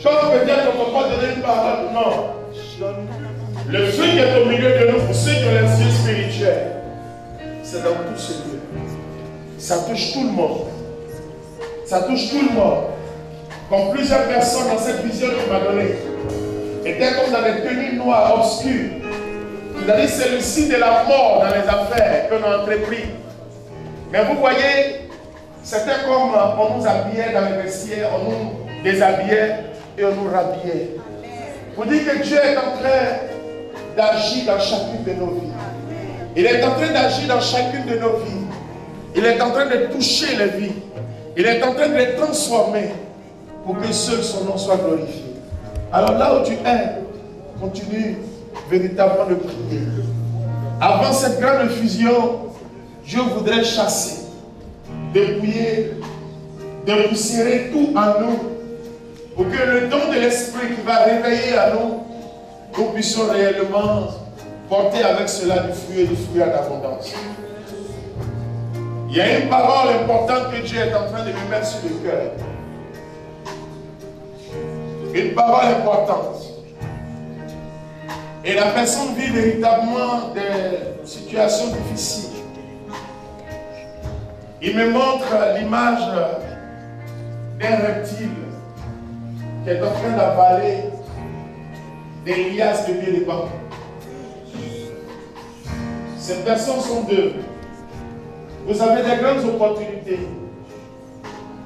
comme peut-être on ne peut pas donner une parole. Non. Le feu qui est au milieu de nous, pour ceux qui ont les yeux spirituels, tout ce lieu. Ça touche tout le monde. Ça touche tout le monde. Comme plusieurs personnes dans cette vision que tu m'as donnée étaient comme dans des tenues noires, obscures. Tu as dit c'est le signe de la mort dans les affaires qu'on a entrepris. Mais vous voyez, c'était comme on nous habillait dans les vestiaires, on nous déshabillait et on nous rhabillait. Vous dites que Dieu est en train d'agir dans chacune de nos vies. Il est en train d'agir dans chacune de nos vies. Il est en train de toucher les vies. Il est en train de les transformer pour que seul son nom soit glorifié. Alors là où tu es, continue véritablement de prier. Avant cette grande fusion, Dieu voudrait chasser, dépouiller, dépoussiérer tout en nous, pour que le don de l'Esprit qui va réveiller à nous, nous puissions réellement porter avec cela du fruit et du fruit en abondance. Il y a une parole importante que Dieu est en train de me mettre sur le cœur. Une parole importante. Et la personne vit véritablement des situations difficiles. Il me montre l'image d'un reptile qui est en train d'avaler des liasses de pieds de bambou. Ces personnes sont deux. Vous avez des grandes opportunités,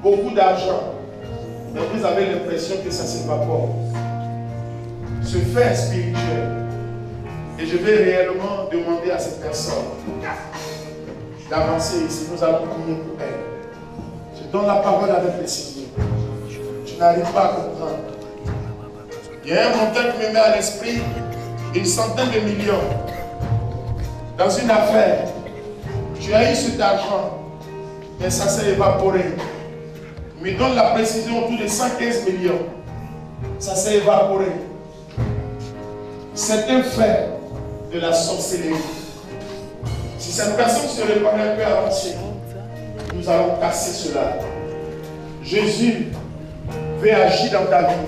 beaucoup d'argent, mais vous avez l'impression que ça s'évapore. Ce fait spirituel. Et je vais réellement demander à cette personne d'avancer ici. Nous allons prier pour elle. Je donne la parole avec précision. Je n'arrive pas à comprendre. Il y a un montant qui me met à l'esprit une centaine de millions dans une affaire. Tu as eu cet argent, mais ça s'est évaporé. Il me donne la précision autour de 115 millions. Ça s'est évaporé. C'est un fait de la sorcellerie. Si cette personne se reconnaît, peut avancer. Nous allons casser cela. Jésus veut agir dans ta vie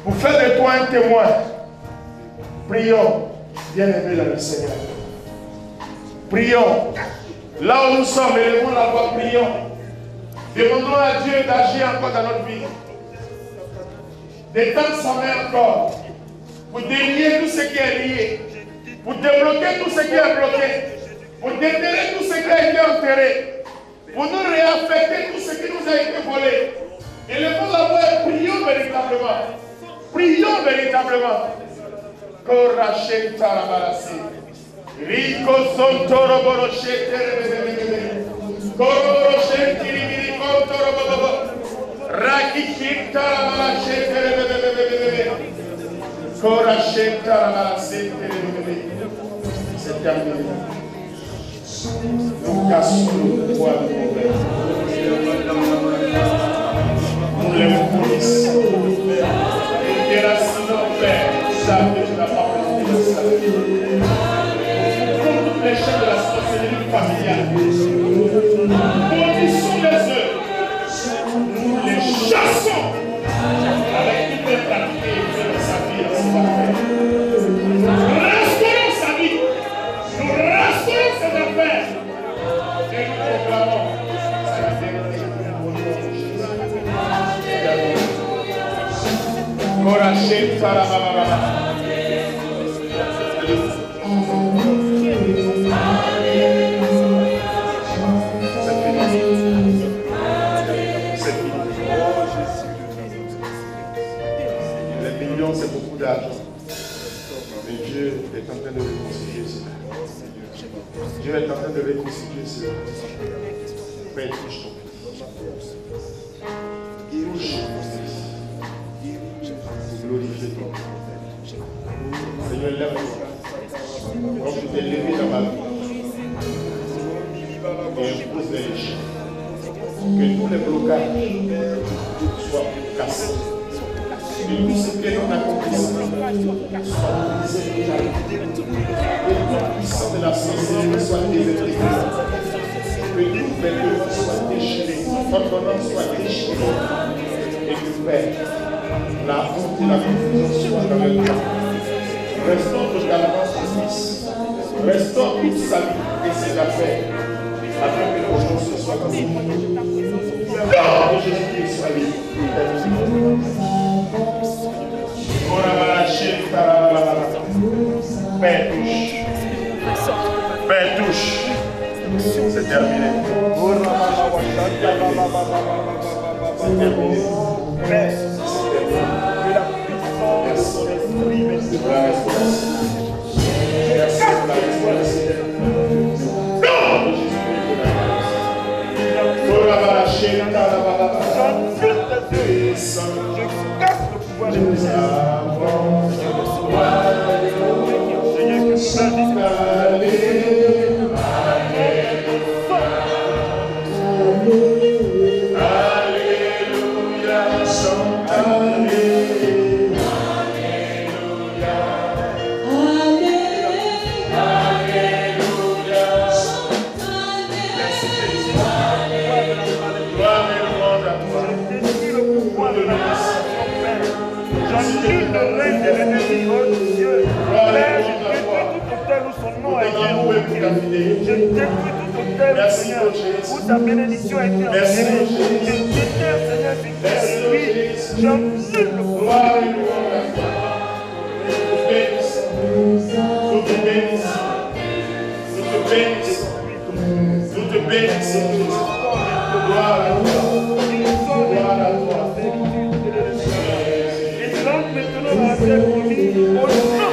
pour faire de toi un témoin. Prions, bien-aimés dans le Seigneur. Prions. Là où nous sommes, élevons la voix, prions. Demandons à Dieu d'agir encore dans notre vie. D'étendre sa main encore. Pour délier tout ce qui est lié. Pour débloquer tout ce qui est bloqué. Pour déterrer tout ce qui a été enterré. Pour nous réaffecter tout ce qui nous a été volé. Élevons la voix et prions véritablement. Prions véritablement. Korachet Tarabarasi. Rico Sontoro Borochete. Korochet Tiribiri Kontoro Bobo. Rakikit Tarabarachete. Korachet Tarabarasi. C'est terminé. Nous cassons le poids de problème. Nous les fournissons. Nous déracinons, Père, ça que tu n'as pas besoin de ça. Pour toutes les chaînes de la sorcellerie familiale, maudissons les œufs. Nous les chassons avec toutes les pratiques de sa vie dans cette affaire. Restaurons sa vie. Nous restaurons ses affaires. Et nous proclamons sa vérité au nom de Jésus. Korachet Tarababa. C'est fini. Les millions, c'est beaucoup d'argent. Mais Dieu est en train de réconcilier cela. Dieu est en train de réconcilier cela. Père, touche ton fils. Touche ton fils. Glorifier ton nom. Seigneur, lève-toi. Comme tu t'es levé dans ma vie. Et impose les échecs. Que tous les blocages soient cassés. Que tout ce que l'on accomplit soit brisé totalement. Que tout puissant de la sorcellerie soit déverrouillé. Que tout vêtement soit déchiré. Ordonnance soit déchirée. Et que Père, la honte et la confusion soient dans le cœur. Restons totalement son fils. Restons toute sa vie et ses affaires. afin que nos jours se soient comme non, de Jésus-Christ soit libre. Père touche. Père touche. C'est terminé. C'est terminé. Père, que la puissance de son esprit me soit la réponse. Merci pour la réponse. Non! Je casse le pouvoir de Dieu. J'annule le règne de l'ennemi, oh Dieu. Père, je détruis tout hôtel où son nom a été enlevé. Je détruis tout hôtel, Seigneur, où ta bénédiction a été enlevée. Je déterre, Seigneur, ce qui est lui. J'annule le pouvoir. Nous te bénissons. Nous te bénissons. Nous te bénissons. Gloire à toi. Gloire à toi. Maintenant, la terre promise, au nom.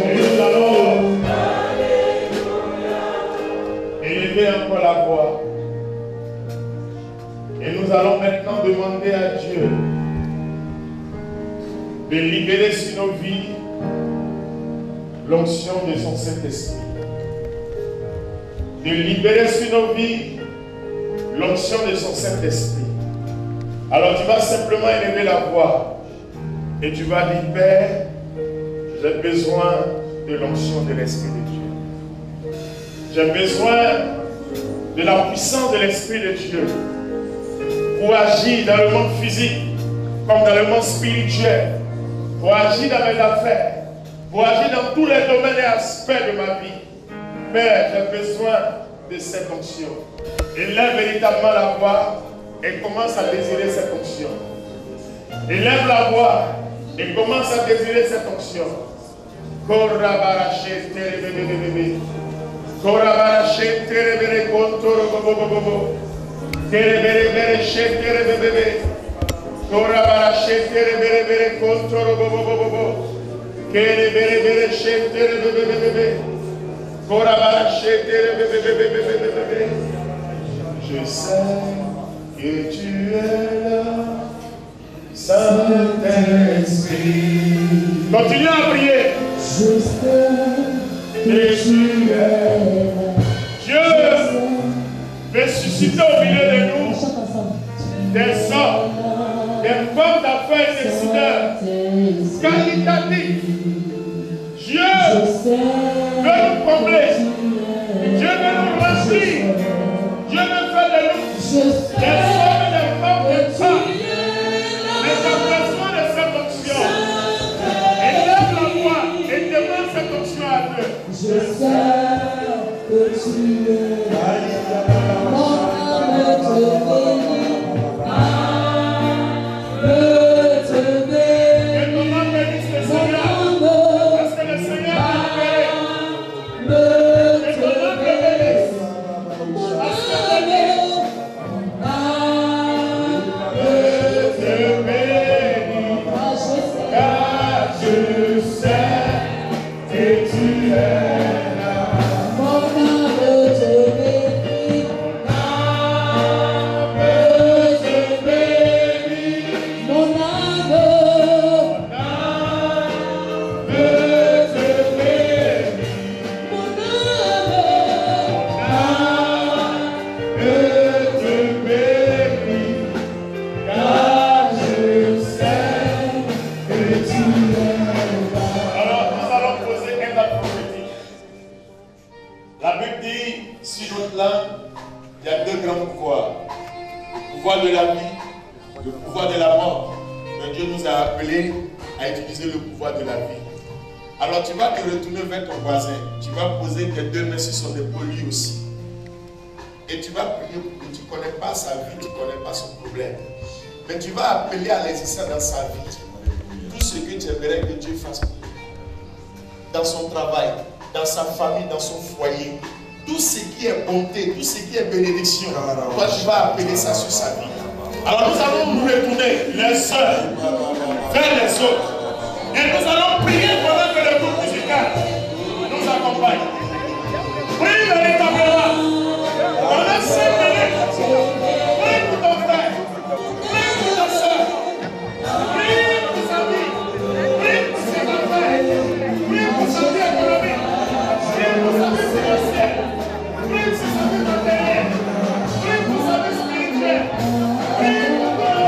Et nous allons élever encore la voix. Et nous allons maintenant demander à Dieu de libérer sur nos vies l'onction de son Saint-Esprit. De libérer sur nos vies l'onction de son Saint-Esprit. Alors tu vas simplement élever la voix et tu vas dire, Père, j'ai besoin de l'onction de l'Esprit de Dieu. J'ai besoin de la puissance de l'Esprit de Dieu pour agir dans le monde physique comme dans le monde spirituel, pour agir dans mes affaires, pour agir dans tous les domaines et aspects de ma vie. Père, j'ai besoin de cette onction. Élève véritablement la voix et commence à désirer cette onction. Élève la voix et commence à désirer cette onction. Korabarache terebebebebe. Korabarache terebere kontoro bobobobobo. Terebere terebebebe. Korabarache terebere kontoro bobobobobo. Terebere terebebebe. Korabarache terebebebebe. Je sais que tu es là, Saint-Esprit. Continue à prier. Je sais que tu es là. Dieu veut susciter au milieu de nous des hommes, des femmes d'affaires et décideurs qualitatifs. Dieu veut nous combler. Dieu veut nous remplir. Dieu veut faire de nous des hommes et des femmes de Dieu. Mais t'as besoin de cette onction. Élève la voix et demande cette onction à Dieu. Je sais que tu es mon âme te bénit. Te bénit. Et comment bénisse le Seigneur? Parce que le Seigneur a libéré. Et comment bénisse? Parce que La Bible dit, sur notre langue, il y a deux grands pouvoirs. Le pouvoir de la vie, le pouvoir de la mort. Mais Dieu nous a appelés à utiliser le pouvoir de la vie. Alors tu vas te retourner vers ton voisin. Tu vas poser tes deux mains sur son épaule lui aussi. Et tu vas prier pour que tu ne connais pas sa vie, tu ne connais pas son problème. Mais tu vas appeler à l'existence dans sa vie. Tout ce que tu aimerais que Dieu fasse pour lui. Dans son travail, dans sa famille, dans son foyer. Tout ce qui est bonté, tout ce qui est bénédiction. Toi tu vas appeler ça sur sa vie. Alors nous allons nous retourner les uns vers les autres. Et nous allons prier pendant que le groupe musical nous accompagne. Prie véritablement. Pendant 5 minutes. Prie pour ton frère. Prie pour ta soeur. Prie pour tes amis. Prie pour ses affaires. Prie pour sa vie économique. Prie pour sa vie financière. Prie pour sa vie matérielle. Prie pour sa vie spirituelle. Prie pour ton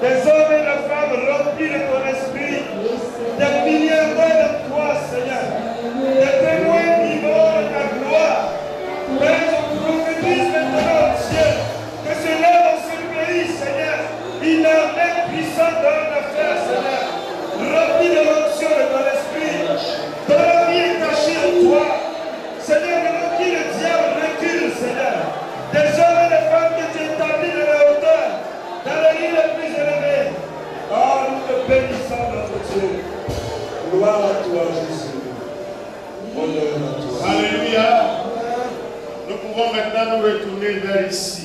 des hommes et des femmes remplis une armée puissante dans l'affaire, Seigneur, remplie de l'onction de ton esprit, dont la vie est cachée en toi. Seigneur, devant qui le diable recule, Seigneur, des hommes et des femmes que tu établis de la hauteur, dans les lieux les plus élevés. Oh, nous te bénissons, notre Dieu. Gloire à toi, Jésus. Honneur à toi. Alléluia. Nous pouvons maintenant nous retourner vers ici.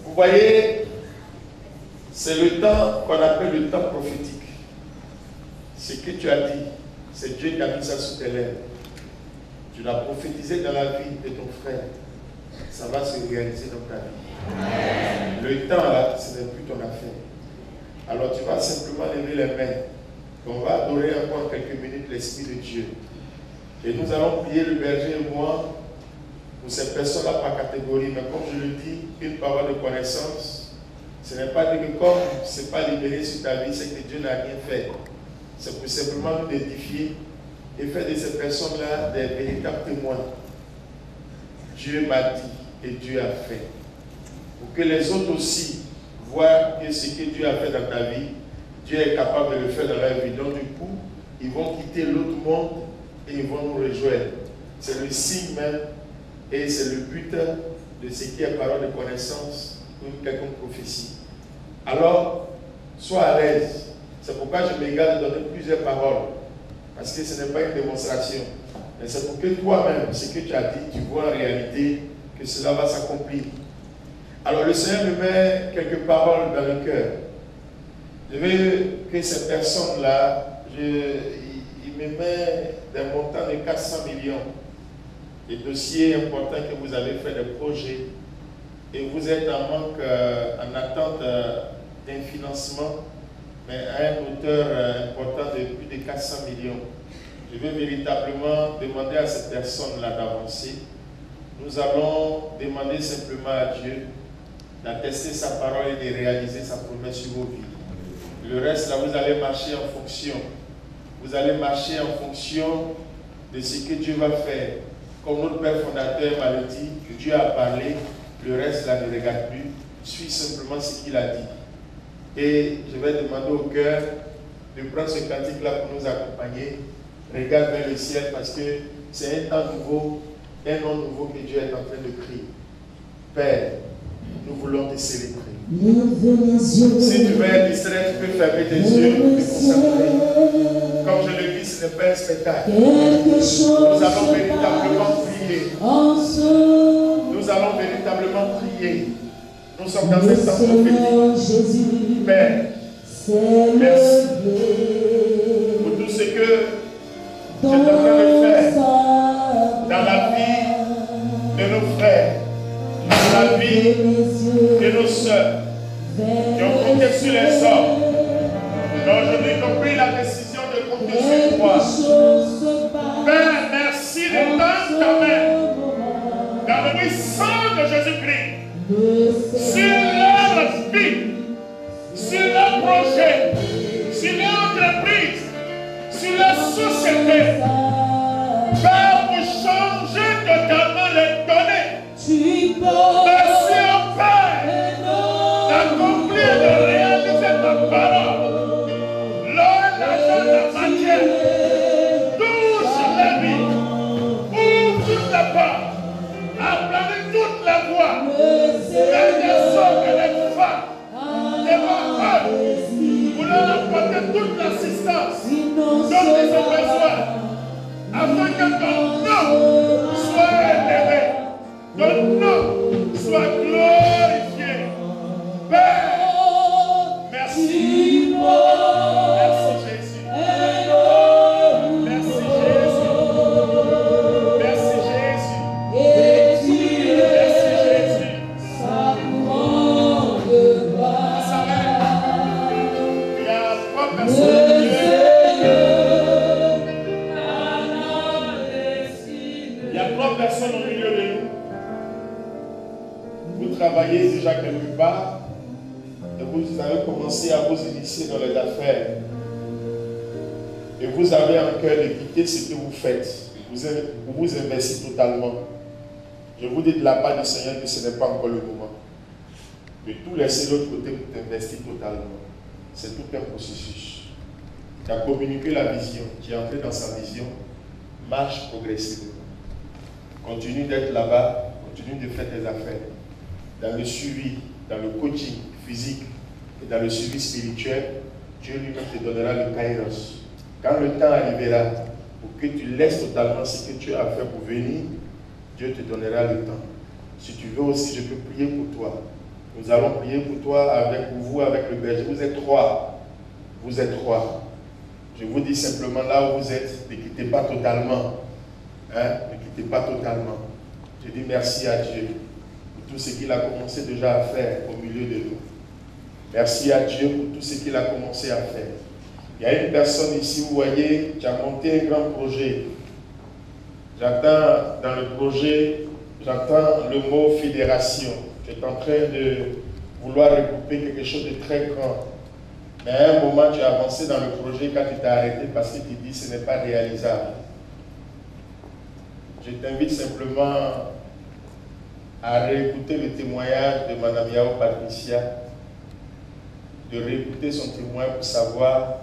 Vous voyez, c'est le temps qu'on appelle le temps prophétique. Ce que tu as dit, c'est Dieu qui a mis ça sous tes lèvres. Tu l'as prophétisé dans la vie de ton frère. Ça va se réaliser dans ta vie. Le temps là, ce n'est plus ton affaire. Alors tu vas simplement lever les mains. On va adorer encore quelques minutes l'Esprit de Dieu. Et nous allons prier le berger et moi pour ces personnes-là par catégorie. Mais comme je le dis, une parole de connaissance, ce n'est pas dit que comme ce n'est pas libéré sur ta vie, c'est que Dieu n'a rien fait. C'est pour simplement nous édifier et faire de ces personnes-là des véritables témoins. Dieu m'a dit et Dieu a fait. Pour que les autres aussi voient que ce que Dieu a fait dans ta vie, Dieu est capable de le faire dans leur vie. Donc du coup, ils vont quitter l'autre monde et ils vont nous rejoindre. C'est le signe même et c'est le but de ce qui est parole de connaissance ou une quelconque prophétie. Alors, sois à l'aise. C'est pourquoi je me garde de donner plusieurs paroles. Parce que ce n'est pas une démonstration. Mais c'est pour que toi-même, ce que tu as dit, tu vois en réalité que cela va s'accomplir. Alors le Seigneur me met quelques paroles dans le cœur. Je veux que ces personnes-là, il me met des montants de 400 millions. Des dossiers importants que vous avez fait, des projets. Et vous êtes en manque, en attente d'un financement, mais à un hauteur important de plus de 400 millions. Je veux véritablement demander à ces personnes-là d'avancer. Nous allons demander simplement à Dieu d'attester sa parole et de réaliser sa promesse sur vos vies. Le reste, là, vous allez marcher en fonction. Vous allez marcher en fonction de ce que Dieu va faire. Comme notre Père fondateur m'a dit, que Dieu a parlé, le reste, là, ne regarde plus. Suis simplement ce qu'il a dit. Et je vais demander au cœur de prendre ce cantique-là pour nous accompagner. Regarde vers le ciel parce que c'est un temps nouveau, un nom nouveau que Dieu est en train de créer. Père, nous voulons te célébrer. Si tu veux être distrait, tu peux fermer tes yeux et te concentrer. Comme je le dis, ce n'est pas un spectacle. Nous allons véritablement prier. Nous allons véritablement prier. Nous sommes dans un temps prophétique. Père, merci pour tout ce que tu es en train de faire dans la vie de nos frères, dans la vie de nos sœurs qui ont compté sur les hommes. Donc je n'ai compris la décision de compter sur toi. Père, merci de tant quand même dans le nom sang de Jésus-Christ sur leur vie, sur leur projet, sur leur entreprise, sur la société. Père, pour changer totalement les données. Merci au Père d'accomplir et de réaliser ta parole. L'or, l'argent, la matière, touche la vie, ouvre toute la porte, aplanit toute la voie, les garçons et les femmes, devant eux, pour leur apporter toute l'assistance dont ils ont besoin, afin que ton nom soit élevé, ton nom soit glorifié. Père, merci. Merci Jésus. Merci Jésus. Merci Jésus. Merci Jésus. Il y a 3 personnes. Il y a 3 personnes au milieu de nous. Vous travaillez déjà quelque part et vous avez commencé à vous initier dans les affaires. Et vous avez en cœur de quitter ce que vous faites. Vous vous investissez totalement. Je vous dis de la part du Seigneur que ce n'est pas encore le moment. de tout laisser de l'autre côté pour t'investir totalement. C'est tout un processus. Tu as communiqué la vision, tu es entré dans sa vision, marche progressivement. Continue d'être là-bas, continue de faire tes affaires. Dans le suivi, dans le coaching physique et dans le suivi spirituel, Dieu lui-même te donnera le kairos. Quand le temps arrivera, pour que tu laisses totalement ce que tu as à faire pour venir, Dieu te donnera le temps. Si tu veux aussi, je peux prier pour toi. Nous allons prier pour toi, pour vous, avec le berger. Vous êtes trois. Vous êtes trois. Je vous dis simplement là où vous êtes, ne quittez pas totalement. Hein? Ne quittez pas totalement. Je dis merci à Dieu pour tout ce qu'il a commencé déjà à faire au milieu de nous. Merci à Dieu pour tout ce qu'il a commencé à faire. Il y a une personne ici, vous voyez, qui a monté un grand projet. J'entends dans le projet, j'entends le mot fédération. Tu es en train de vouloir regrouper quelque chose de très grand. Mais à un moment, tu as avancé dans le projet quand tu t'es arrêté parce que tu dis que ce n'est pas réalisable. Je t'invite simplement à réécouter le témoignage de Mme Yao Patricia, de réécouter son témoignage pour savoir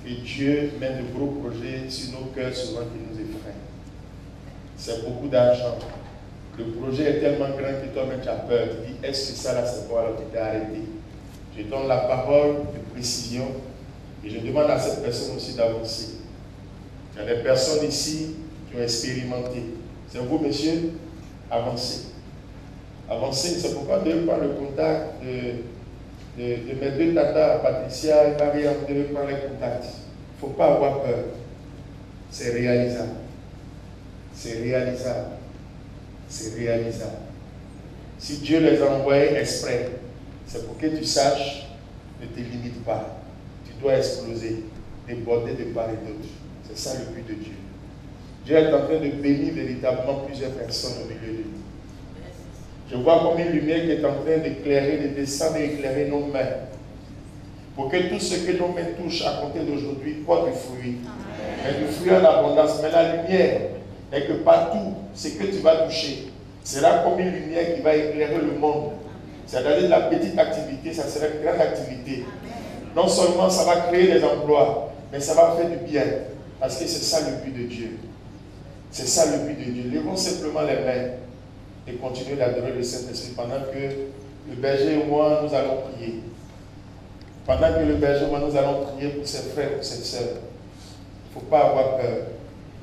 que Dieu met de gros projets sur nos cœurs souvent qui nous effraient. C'est beaucoup d'argent. Le projet est tellement grand que toi-même tu as peur. Tu dis, est-ce que ça là c'est bon? Alors tu t'es arrêté. Je donne la parole de précision et je demande à cette personne aussi d'avancer. Il y a des personnes ici qui ont expérimenté. C'est vous, monsieur, avancez. Avancez, c'est pourquoi vous devez prendre le contact de mes deux tatas, Patricia et Maria, vous devez prendre les contacts. Il ne faut pas avoir peur. C'est réalisable. C'est réalisable. C'est réalisable. Si Dieu les a envoyés exprès, c'est pour que tu saches, ne te limite pas. Tu dois exploser, déborder de part et d'autre. C'est ça le but de Dieu. Dieu est en train de bénir véritablement plusieurs personnes au milieu de nous. Je vois comme une lumière qui est en train d'éclairer, de descendre et éclairer nos mains. Pour que tout ce que nos mains touchent à compter d'aujourd'hui porte du fruit. Et du fruit en abondance. Mais la lumière est que partout, ce que tu vas toucher sera comme une lumière qui va éclairer le monde. C'est-à-dire la petite activité, ça sera une grande activité. Non seulement ça va créer des emplois, mais ça va faire du bien. Parce que c'est ça le but de Dieu. C'est ça le but de Dieu. Levons simplement les mains et continuons d'adorer le Saint-Esprit pendant que le berger et moi, nous allons prier. Pendant que le berger et moi, nous allons prier pour ses frères, pour ses sœurs. Il ne faut pas avoir peur.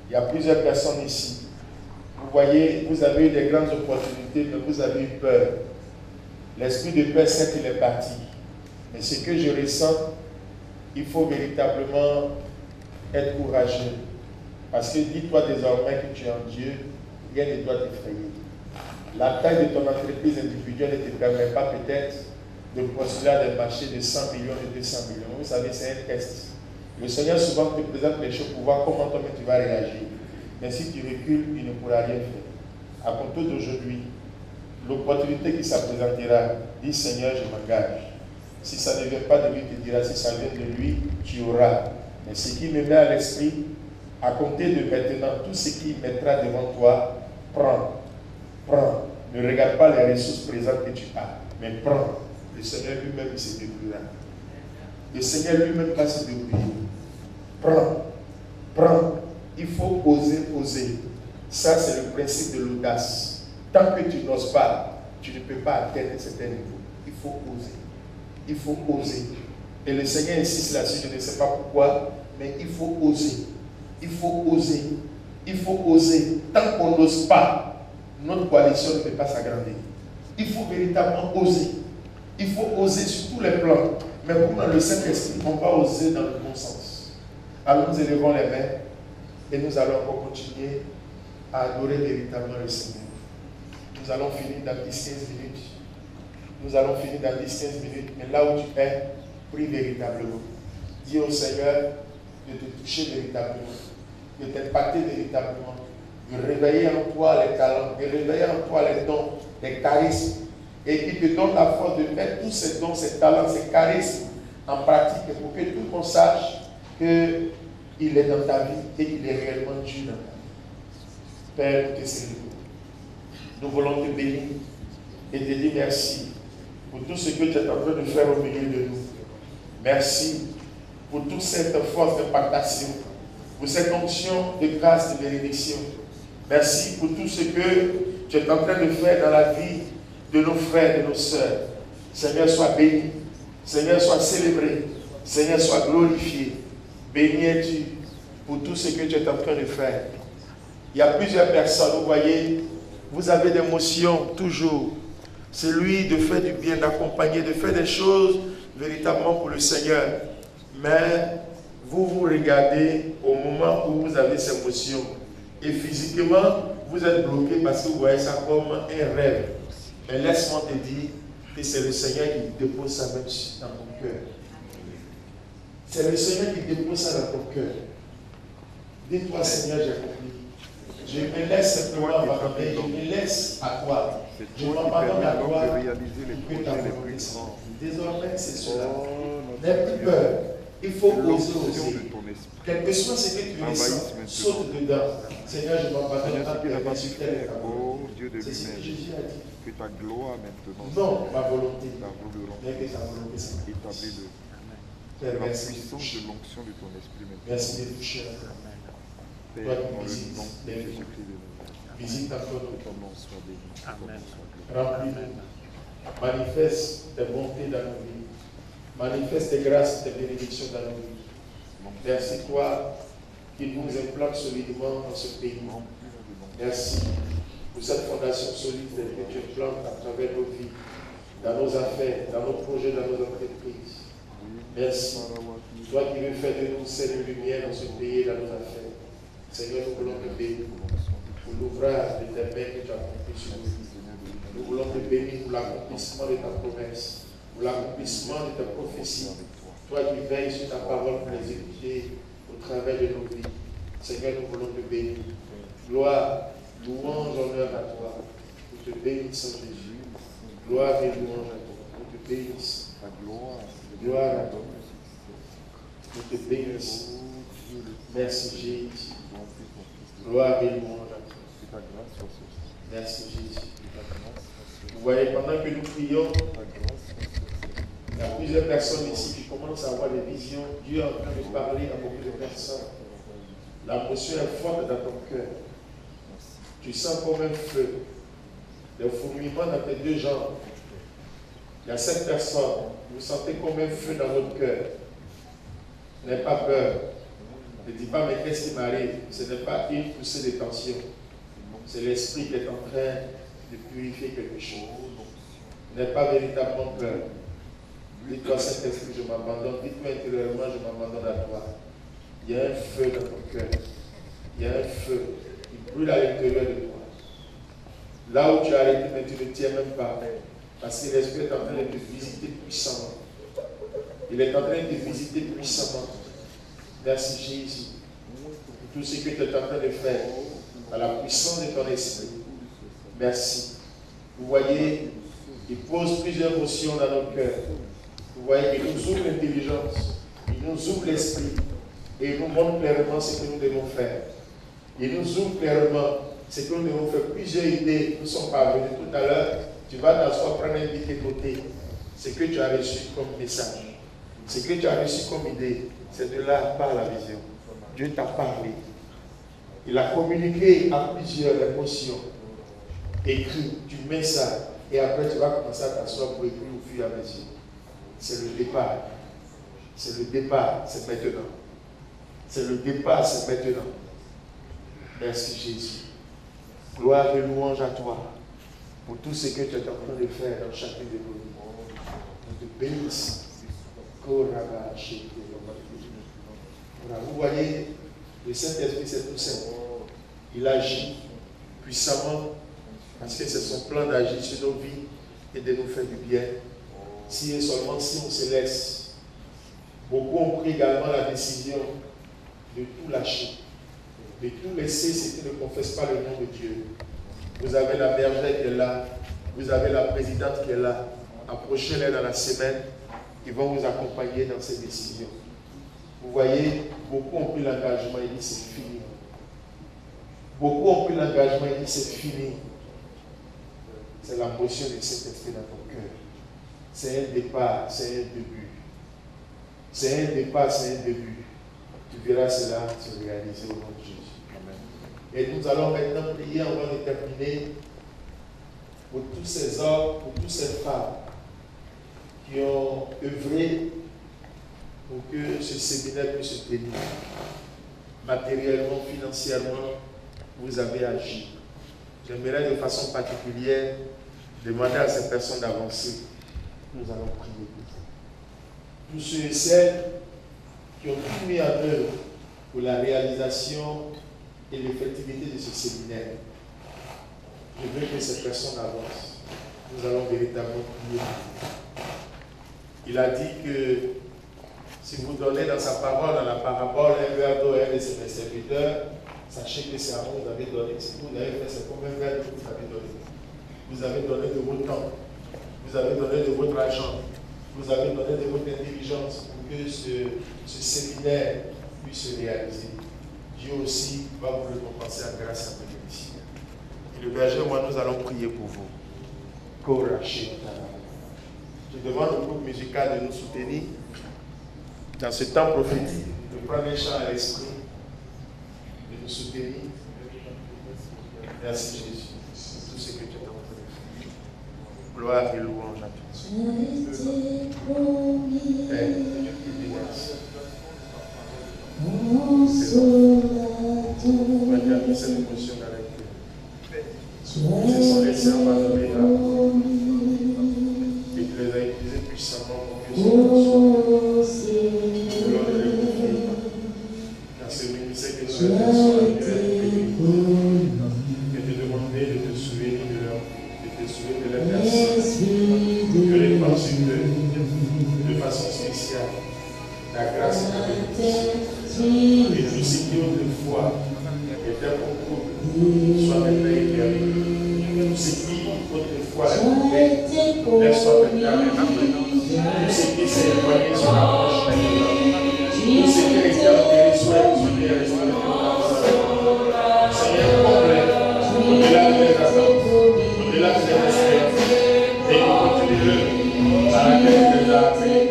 Il y a plusieurs personnes ici. Vous voyez, vous avez eu des grandes opportunités, mais vous avez eu peur. L'esprit de peur, c'est qu'il est parti. Mais ce que je ressens, il faut véritablement être courageux. Parce que dis-toi désormais que tu es en Dieu, rien ne doit t'effrayer. La taille de ton entreprise individuelle ne te permet pas peut-être de postuler à des marchés de 100 millions et 200 millions. Vous savez, c'est un test. Le Seigneur souvent te présente les choses pour voir comment toi-même tu vas réagir. Mais si tu recules, il ne pourra rien faire. À compter d'aujourd'hui, l'opportunité qui se présentera, dis Seigneur, je m'engage. Si ça ne vient pas de lui, tu diras, si ça vient de lui, tu auras. Mais ce qui me met à l'esprit, à compter de maintenant, tout ce qui mettra devant toi, prends. Prends. Ne regarde pas les ressources présentes que tu as, mais prends. Le Seigneur lui-même il se débrouillera. Le Seigneur lui-même va se débrouiller. Prends. Prends. Il faut oser, oser. Ça, c'est le principe de l'audace. Tant que tu n'oses pas, tu ne peux pas atteindre un certain niveau. Il faut oser. Il faut oser. Et le Seigneur insiste là-dessus, je ne sais pas pourquoi, mais il faut oser. Il faut oser. Il faut oser. Tant qu'on n'ose pas, notre coalition ne peut pas s'agrandir. Il faut véritablement oser. Il faut oser sur tous les plans. Mais pour dans le Saint-Esprit, on va oser dans le bon sens. Alors nous élevons les mains et nous allons encore continuer à adorer véritablement le Seigneur. Nous allons finir dans 10-15 minutes. Nous allons finir dans 10-15 minutes. Mais là où tu es, prie véritablement. Dis au Seigneur de te toucher véritablement, de t'impacter véritablement, de réveiller en toi les talents, de réveiller en toi les dons, les charismes. Et il te donne la force de mettre tous ces dons, ces talents, ces charismes en pratique pour que tout le monde sache qu'il est dans ta vie et qu'il est réellement Dieu dans ta vie. Père, nous te célébrons. Nous voulons te bénir et te dire merci pour tout ce que tu es en train de faire au milieu de nous. Merci pour toute cette force d'impactation, pour cette onction de grâce, de bénédiction. Merci pour tout ce que tu es en train de faire dans la vie de nos frères et de nos sœurs. Seigneur, sois béni. Seigneur, sois célébré. Seigneur, sois glorifié. Béni es-tu pour tout ce que tu es en train de faire. Il y a plusieurs personnes, vous voyez, vous avez des émotions toujours. C'est lui de faire du bien, d'accompagner, de faire des choses véritablement pour le Seigneur. Mais vous vous regardez au moment où vous avez ces émotions. Et physiquement, vous êtes bloqué parce que vous voyez ça comme un rêve. Mais laisse-moi te dire que c'est le Seigneur qui dépose ça même dans ton cœur. C'est le Seigneur qui dépose ça dans ton cœur. Dis-toi, Seigneur, j'ai compris. Je me laisse simplement abandonner, je me laisse à toi. Je m'abandonne à toi pour que ta volonté soit. Désormais, c'est cela. N'aie plus peur. Il faut oser. Quel que soit ce que tu ressens, saute dedans. Seigneur, je m'abandonne à ta sur terre. C'est ce que Jésus a dit. Que ta gloire maintenant. Non, ma volonté. Mais que ta volonté soit. Établis-le. Père, La merci. puissance de l'onction de ton esprit maintenant. Merci de toucher à toi. Père, dans le nom de Jésus-Christ de Nazareth. Visite encore Que ton nom soit béni. Amen. Remplis-nous. Manifeste tes bontés dans nos vies. Manifeste tes grâces, tes bénédictions dans nos vies. Merci toi qui nous implante solidement dans ce pays. Merci pour cette fondation solide que tu implantes à travers nos vies, dans nos affaires, dans nos projets, dans nos entreprises. Merci. Toi qui veux faire de nous celle de lumière dans ce pays et dans nos affaires. Seigneur, nous voulons te bénir pour l'ouvrage de tes mains que tu as accompli sur nous. Nous voulons te bénir pour l'accomplissement de ta promesse, pour l'accomplissement de ta prophétie. Toi qui veilles sur ta parole pour l'exécuter au travers de nos vies. Seigneur, nous voulons te bénir. Gloire, louange, honneur à toi. Nous te bénissons, Jésus. Gloire et louange à toi. Nous te bénissons. Gloire à toi. Nous te bénissons. Merci, Jésus. Gloire et louange à toi. Merci, Jésus. Vous voyez, pendant que nous prions, il y a plusieurs personnes ici qui commencent à avoir des visions. Dieu est en train de parler à beaucoup de personnes. La motion est forte dans ton cœur. Tu sens comme un feu. Le fourmillement dans tes deux jambes. Il y a 7 personnes. Vous sentez comme un feu dans votre cœur. N'ayez pas peur. Ne dis pas, mais qu'est-ce qui m'arrive? Ce n'est pas une poussée de tension. C'est l'esprit qui est en train de purifier quelque chose. N'ayez pas véritablement peur. Dis-toi, Saint-Esprit, je m'abandonne. Dis-toi intérieurement, je m'abandonne à toi. Il y a un feu dans ton cœur. Il y a un feu qui brûle à l'intérieur de toi. Là où tu as arrêté, mais tu ne tiens même pas. Parce que l'Esprit est en train de te visiter puissamment. Il est en train de te visiter puissamment. Merci Jésus pour tout ce que tu es en train de faire. Par la puissance de ton esprit. Merci. Vous voyez, il pose plusieurs émotions dans nos cœurs. Vous voyez, il nous ouvre l'intelligence. Il nous ouvre l'esprit. Et il nous montre clairement ce que nous devons faire. Il nous ouvre clairement ce que nous devons faire. Plusieurs idées nous sont parvenues tout à l'heure. Tu vas t'asseoir, prendre un bic et côté. Ce que tu as reçu comme message. Ce que tu as reçu comme idée. C'est de là par la vision. Dieu t'a parlé. Il a communiqué à plusieurs émotions. Écris, tu mets ça. Et après, tu vas commencer à t'asseoir pour écrire au fur et à mesure. C'est le départ. C'est le départ, c'est maintenant. C'est le départ, c'est maintenant. Merci Jésus. Gloire et louange à toi pour tout ce que tu es en train de faire dans chacune de nos vies. Nous te bénissons. Vous voyez, le Saint-Esprit, c'est tout simple. Il agit puissamment parce que c'est son plan d'agir sur nos vies et de nous faire du bien. Si et seulement si on se laisse. Beaucoup ont pris également la décision de tout lâcher, de tout laisser ce qui ne confesse pas le nom de Dieu. Vous avez la bergère qui est là, vous avez la présidente qui est là. Approchez-les dans la semaine, ils vont vous accompagner dans ces décisions. Vous voyez, beaucoup ont pris l'engagement et disent c'est fini. Beaucoup ont pris l'engagement et disent c'est fini. C'est la motion de Saint-Esprit dans ton cœur. c'est un départ, c'est un début. C'est un départ, c'est un début. Tu verras cela se réaliser au nom de Jésus. Amen. Et nous allons maintenant prier avant de terminer pour tous ces hommes, pour toutes ces femmes qui ont œuvré pour que ce séminaire puisse se tenir. Matériellement, financièrement, vous avez agi. J'aimerais de façon particulière demander à ces personnes d'avancer. Nous allons prier pour vous. Tous ceux et celles qui ont tout mis en œuvre pour la réalisation et l'effectivité de ce séminaire. Je veux que ces personnes avancent. Nous allons véritablement prier pour vous. Il a dit que si vous donnez dans sa parole, dans la parabole, un verre d'eau à un de ses serviteurs, sachez que c'est à vous que vous avez donné. Si vous avez fait, c'est comme un verre d'eau que vous avez donné. Vous avez donné de votre temps. Vous avez donné de votre argent. Vous avez donné de votre intelligence pour que ce séminaire puisse se réaliser. Dieu aussi va vous récompenser à grâce à votre bénédiction. Et le berger et moi, nous allons prier pour vous. Je demande au groupe musical de nous soutenir dans ce temps prophétique, de prendre un chant à l'esprit, de nous soutenir. Merci Jésus. Tout ce que tu as fait. Gloire et louange à toi. Regardez cette émotion avec Dieu. Ce sont les saints abandonnés là. Et tu les as utilisés puissamment pour que ce soit dans ce ministère que nous avons et de demander de te souvenir de leur personne. Que les penses de façon spéciale la grâce et la bénédiction. Et tous ceux qui ont de foi étaient pour couple soient maintenant éclairés. Tous ceux qui ont de foi leur soient maintenant éclairés. Tous ceux qui s'est éloigné sur la proche maintenant. Tous ceux qui étaient enterrés soient exilés à l'esprit de Seigneur, comble au-delà de leurs attentes, au-delà de leurs espérances, et continue à la tête de la paix.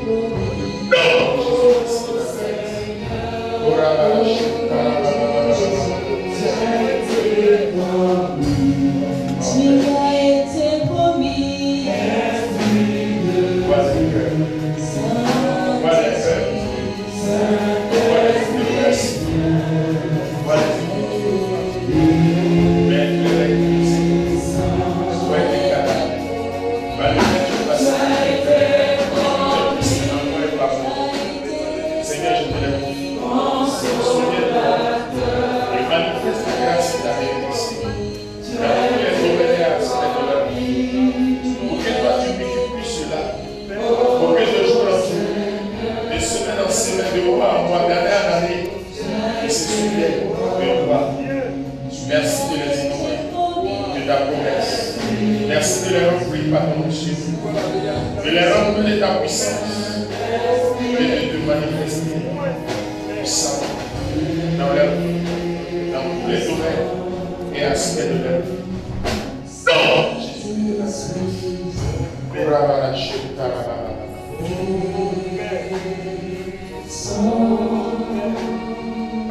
Merci de les ignorer de ta promesse. Merci de les remplir par ton Dieu. De les remplir de ta puissance. Et de te manifester puissamment dans leur vie, dans tous les domaines et aspects de leur vie. Non!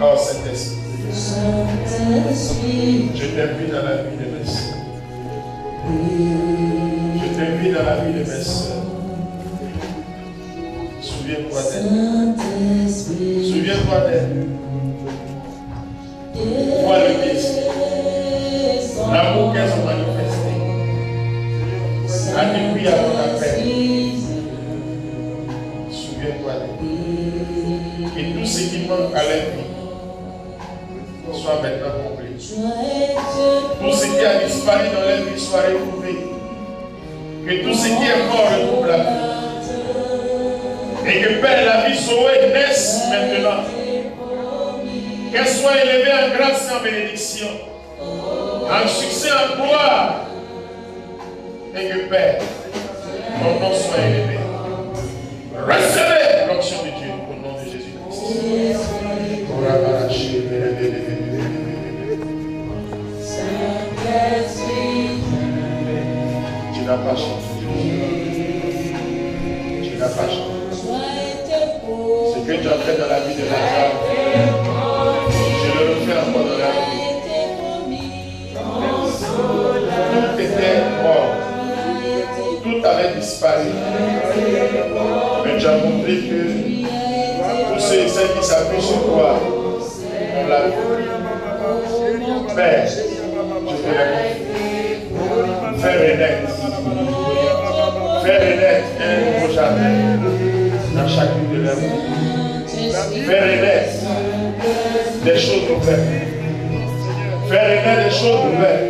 Oh Saint-Esprit, je t'invite dans la vie de mes soeurs. Je t'invite dans la vie de mes soeurs. Souviens-toi d'elle. Souviens-toi d'elle. Vois le désir. L'amour qu'elles ont manifesté. À depuis à ton appel. Souviens-toi d'elle. Et tout ce qui manque à leur vie soit maintenant complet. Tout ce qui a disparu dans leur vie soit retrouvé. Que tout ce qui est mort retrouve la vie. Et que Père, la vie sauvée naisse maintenant. Qu'elle soit élevée en grâce et en bénédiction. En succès, en gloire. Et que Père, ton nom soit élevé. Recevez l'onction de Dieu au nom de Jésus-Christ. Tu n'as pas changé. n'a pas changé. Ce que tu as fait dans la vie de Lazare, je le refais encore dans la vie. Tout était mort. Tout avait disparu. Mais tu as montré que tous ceux et celles qui s'appuient sur toi, on l'a vu. Père, je te remercie. Fais renaître. Fais renaître un nouveau jardin dans chacune de leurs vies. Fais renaître des choses nouvelles. Fais renaître des choses nouvelles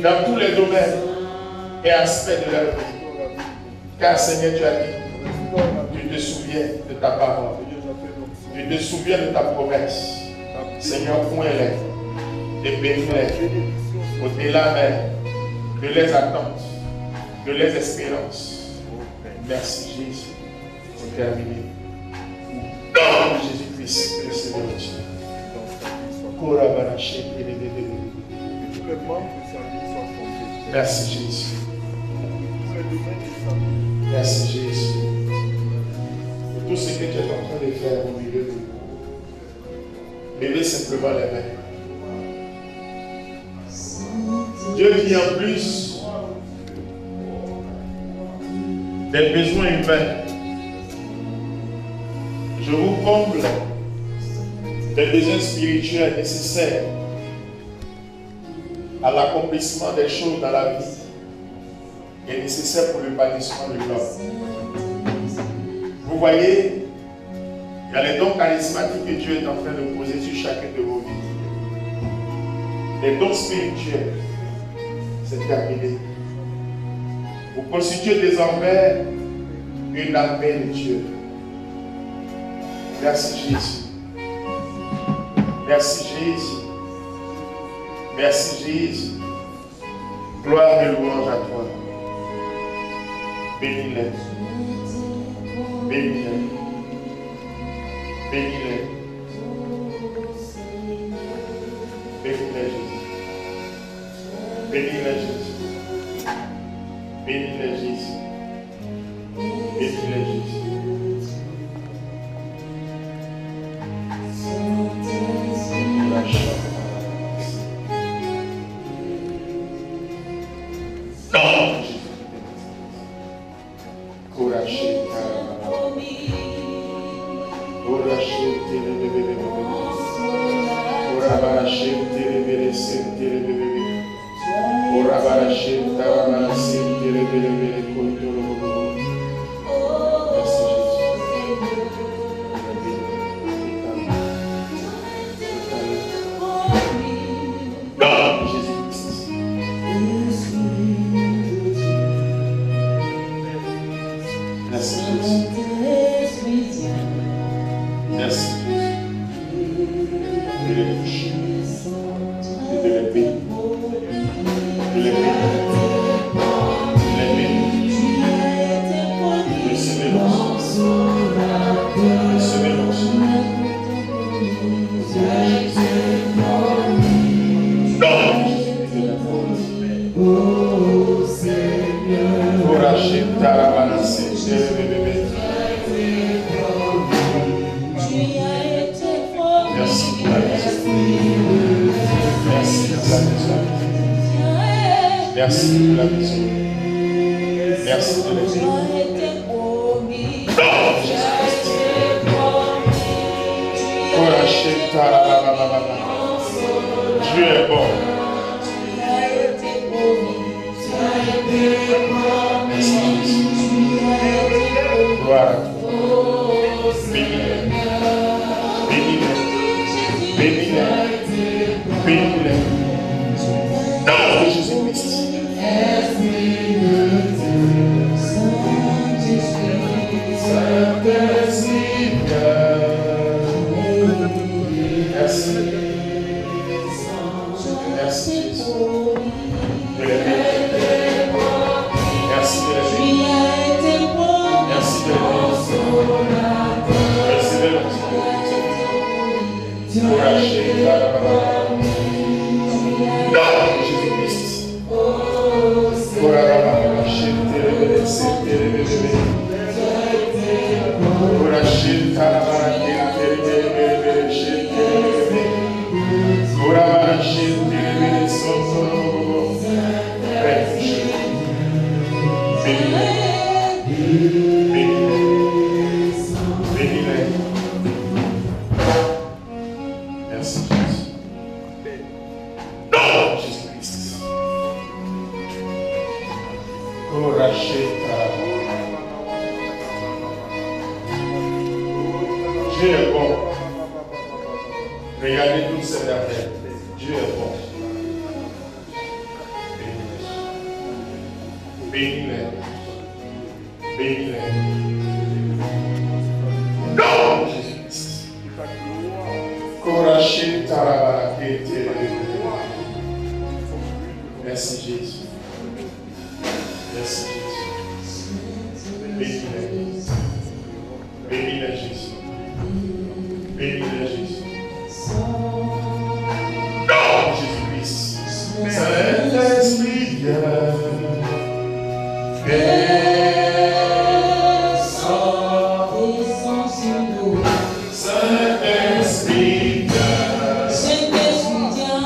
dans tous les domaines et aspects de leur vie. Car Seigneur, tu as dit, tu te souviens de ta parole. Tu te souviens de ta promesse. Seigneur, point-les et bénis-les au-delà même de leurs attentes, de leurs espérances. Merci Jésus pour terminer. Nom de Jésus-Christ, le Seigneur Dieu. Merci Jésus. Merci Jésus. Pour tout ce que tu es en train de faire au milieu de nous. Levez simplement les mains. Dieu dit en plus des besoins humains. Je vous comble des besoins spirituels nécessaires à l'accomplissement des choses dans la vie et nécessaires pour l'épanouissement de l'homme. Vous voyez, il y a les dons charismatiques que Dieu est en train de poser sur chacun de vos vies. Les dons spirituels, c'est terminé. Vous constituez désormais une armée de Dieu. Merci Jésus. Merci Jésus. Merci Jésus. Gloire et louange à toi. Bénis-les. Bénis-les. Bénis-les. Bénis-les Jésus. Bénis-les Jésus. Bénis-les Jésus. Bénis-les Jésus. Merci pour la maison. Merci de l'aider. Dieu est bon. Merci Jésus. Gloire à toi. Bénis-les. Bénis-les. Bénis-les. Bénis-les. Nom de Jésus-Christ. Merci. Merci Jésus. De l'aimer. Merci de l'aimer. Merci de l'aimer. Recevez le pour acheter la nom de Jésus-Christ. Pour acheter Dieu est bon. Regardez toutes ces merveilles. Dieu est bon. Bénis-les. Bénis-les. Non, Jésus. Korachim Tarabarakete. Merci Jésus. Merci Jésus. Bénis-les. Bénis-les Jésus. Bénis-les Jésus. Non, Jésus-Christ. Saint-Esprit viens. Descends sur nous. Saint-Esprit viens. Saint-Esprit viens.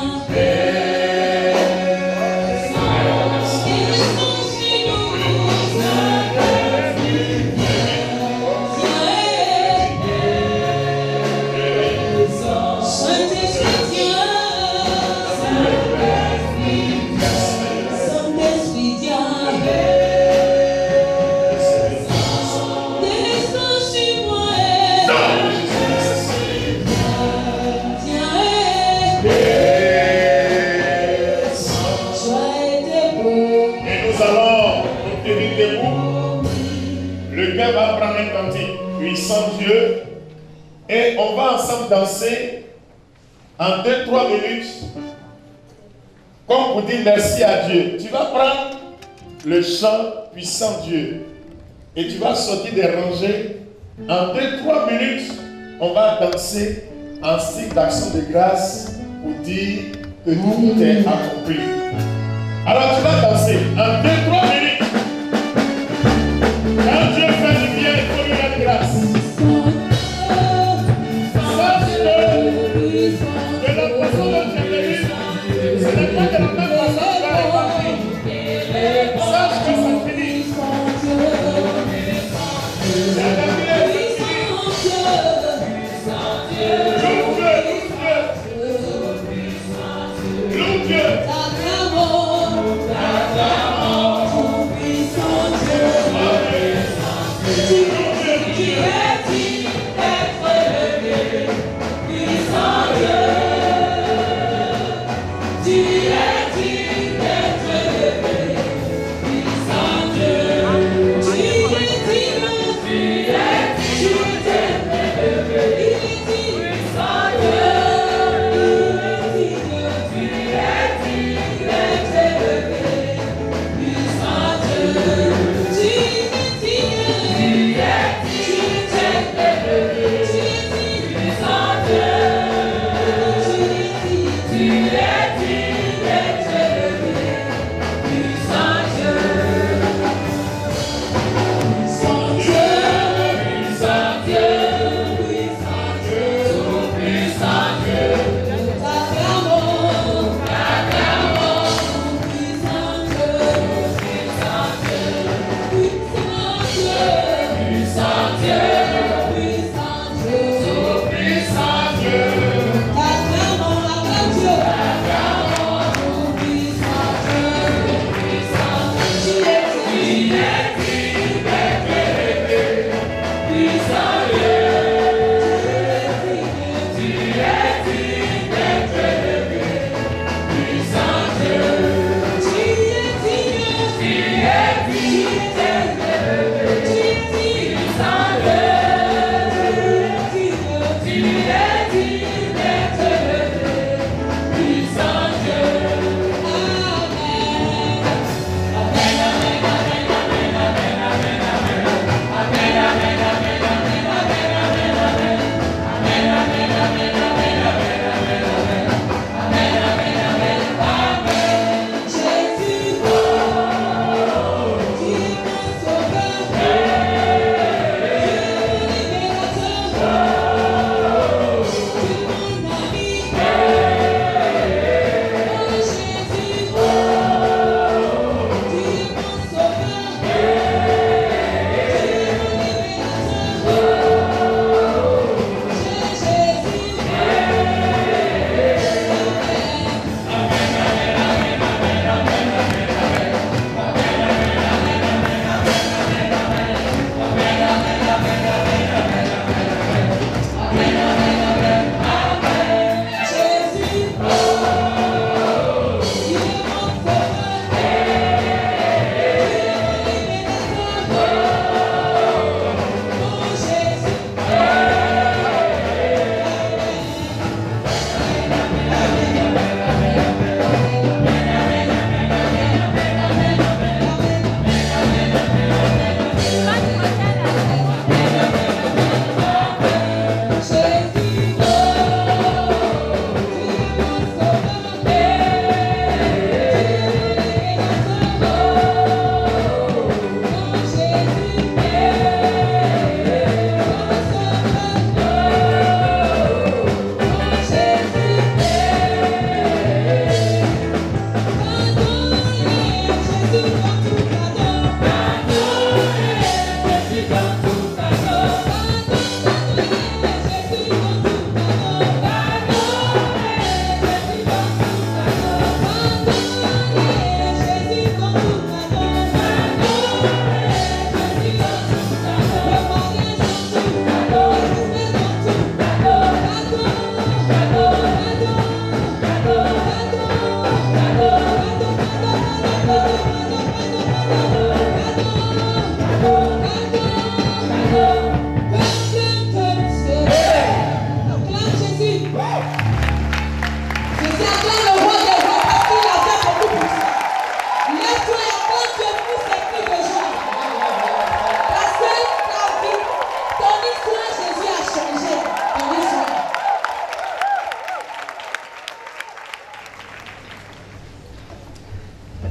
Va prendre un cantique, puissant Dieu, et on va ensemble danser en 2-3 minutes, comme pour dire merci à Dieu. Tu vas prendre le chant puissant Dieu et tu vas sortir des rangées. En 2-3 minutes, on va danser en signe d'action de grâce pour dire que tout est accompli. Alors tu vas danser en 2-3 minutes. Quand Dieu fait du bien, il faut lui rendre grâce. Sache que la façon dont tu es venu, ce n'est pas de la même façon que tu vas repartir. Sache que ça finit. C'est terminé. Loue Dieu. Puissant Dieu.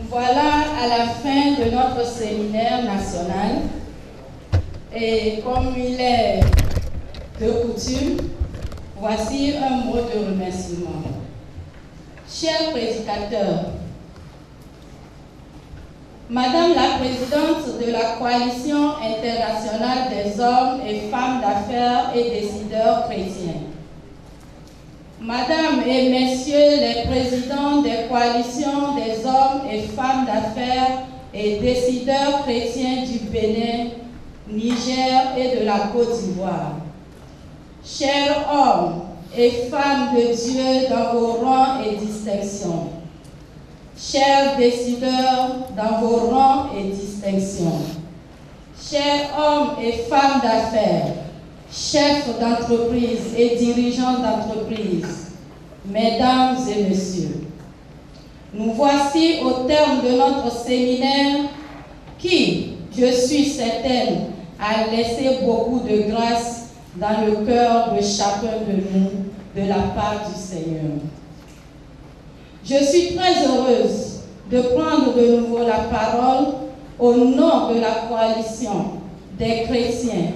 Voilà à la fin de notre séminaire national. Et comme il est de coutume, voici un mot de remerciement. Chers prédicateurs, Madame la Présidente de la Coalition internationale des hommes et femmes d'affaires et décideurs chrétiens, Madame et Messieurs les présidents des coalitions des hommes et femmes d'affaires et décideurs chrétiens du Bénin, Niger et de la Côte d'Ivoire, chers hommes et femmes de Dieu dans vos rangs et distinctions, chers décideurs dans vos rangs et distinctions, chers hommes et femmes d'affaires, chefs d'entreprise et dirigeants d'entreprise, mesdames et messieurs, nous voici au terme de notre séminaire qui, je suis certaine, a laissé beaucoup de grâce dans le cœur de chacun de nous de la part du Seigneur. Je suis très heureuse de prendre de nouveau la parole au nom de la coalition des chrétiens,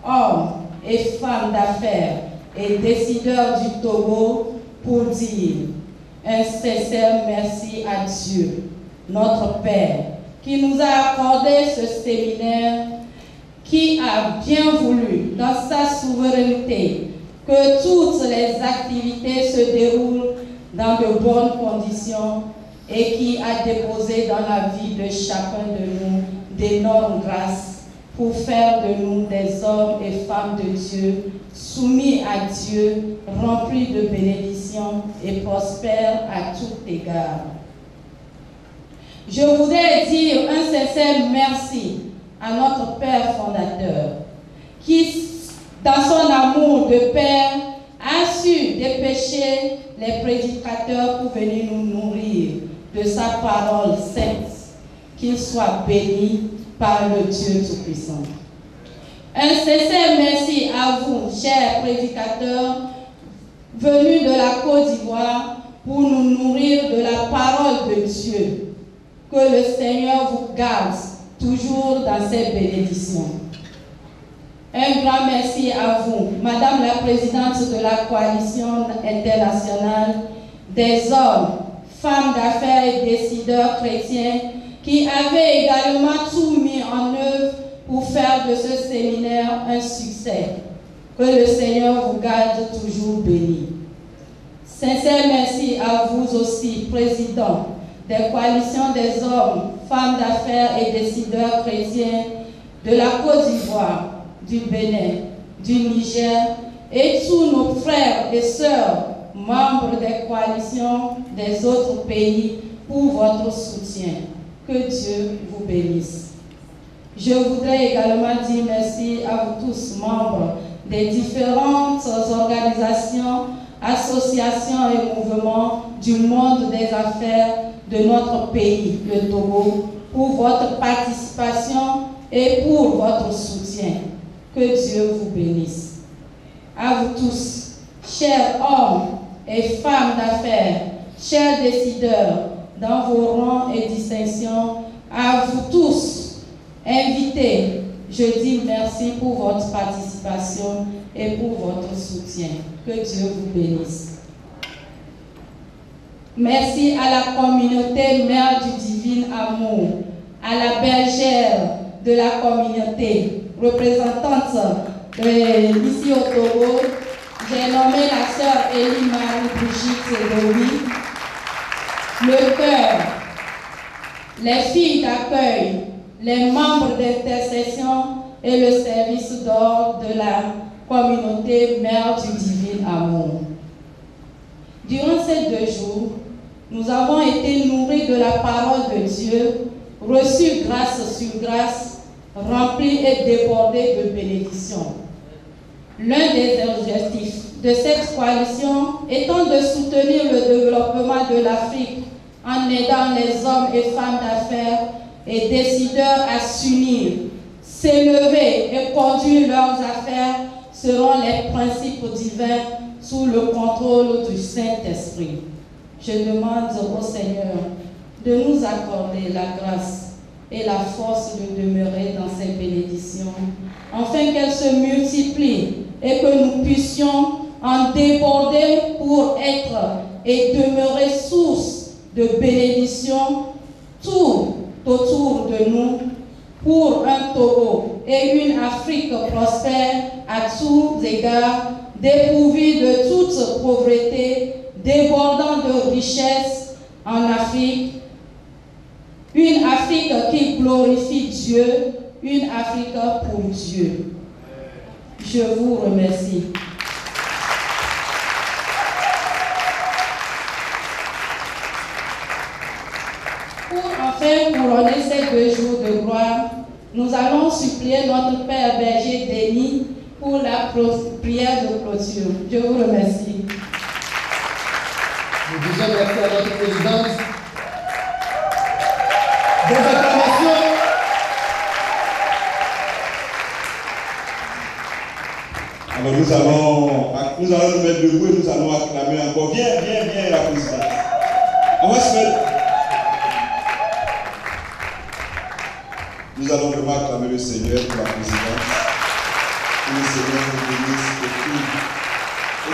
hommes et femmes d'affaires et décideurs du Togo pour dire un sincère merci à Dieu, notre Père, qui nous a accordé ce séminaire, qui a bien voulu, dans sa souveraineté, que toutes les activités se déroulent dans de bonnes conditions et qui a déposé dans la vie de chacun de nous d'énormes grâces pour faire de nous des hommes et femmes de Dieu, soumis à Dieu, remplis de bénédictions et prospères à tout égard. Je voudrais dire un sincère merci à notre Père fondateur, qui, dans son amour de Père, a su dépêcher les prédicateurs pour venir nous nourrir de sa parole sainte. Qu'il soit béni par le Dieu Tout-Puissant. Un sincère merci à vous, chers prédicateurs, venus de la Côte d'Ivoire pour nous nourrir de la parole de Dieu. Que le Seigneur vous garde toujours dans ses bénédictions. Un grand merci à vous, Madame la Présidente de la Coalition internationale des hommes, femmes d'affaires et décideurs chrétiens qui avaient également tout mis en œuvre pour faire de ce séminaire un succès. Que le Seigneur vous garde toujours béni. Sincère merci à vous aussi, présidents des coalitions des hommes, femmes d'affaires et décideurs chrétiens de la Côte d'Ivoire, du Bénin, du Niger et tous nos frères et sœurs membres des coalitions des autres pays pour votre soutien. Que Dieu vous bénisse. Je voudrais également dire merci à vous tous, membres des différentes organisations, associations et mouvements du monde des affaires de notre pays, le Togo, pour votre participation et pour votre soutien. Que Dieu vous bénisse. À vous tous, chers hommes et femmes d'affaires, chers décideurs, dans vos rangs et distinctions, à vous tous, invités, je dis merci pour votre participation et pour votre soutien. Que Dieu vous bénisse. Merci à la communauté Mère du Divin Amour, à la bergère de la communauté, représentante ici au Togo. J'ai nommé la sœur Élie-Marie Brigitte Louis, le cœur, les filles d'accueil, les membres d'intercession et le service d'ordre de la communauté Mère du Divin Amour. Durant ces 2 jours, nous avons été nourris de la parole de Dieu, reçu grâce sur grâce, remplie et débordée de bénédictions. L'un des objectifs de cette coalition étant de soutenir le développement de l'Afrique en aidant les hommes et femmes d'affaires et décideurs à s'unir, s'élever et conduire leurs affaires selon les principes divins sous le contrôle du Saint-Esprit. Je demande au Seigneur de nous accorder la grâce et la force de demeurer dans ces bénédictions, afin qu'elles se multiplient et que nous puissions en déborder pour être et demeurer source de bénédictions tout autour de nous, pour un Togo et une Afrique prospère à tous égards, dépourvue de toute pauvreté, débordant de richesses en Afrique, une Afrique qui glorifie Dieu, une Afrique pour Dieu. Je vous remercie. Pour enfin couronner ces 2 jours de gloire, nous allons supplier notre Père berger Denis pour la prière de clôture. Je vous remercie. Nous disons merci à notre présidente. Des acclamations. Alors nous allons nous mettre debout et nous allons acclamer encore. Viens la présidente. On va se mettre. Nous allons vraiment acclamer le Seigneur pour la présidence. Que le Seigneur nous bénisse et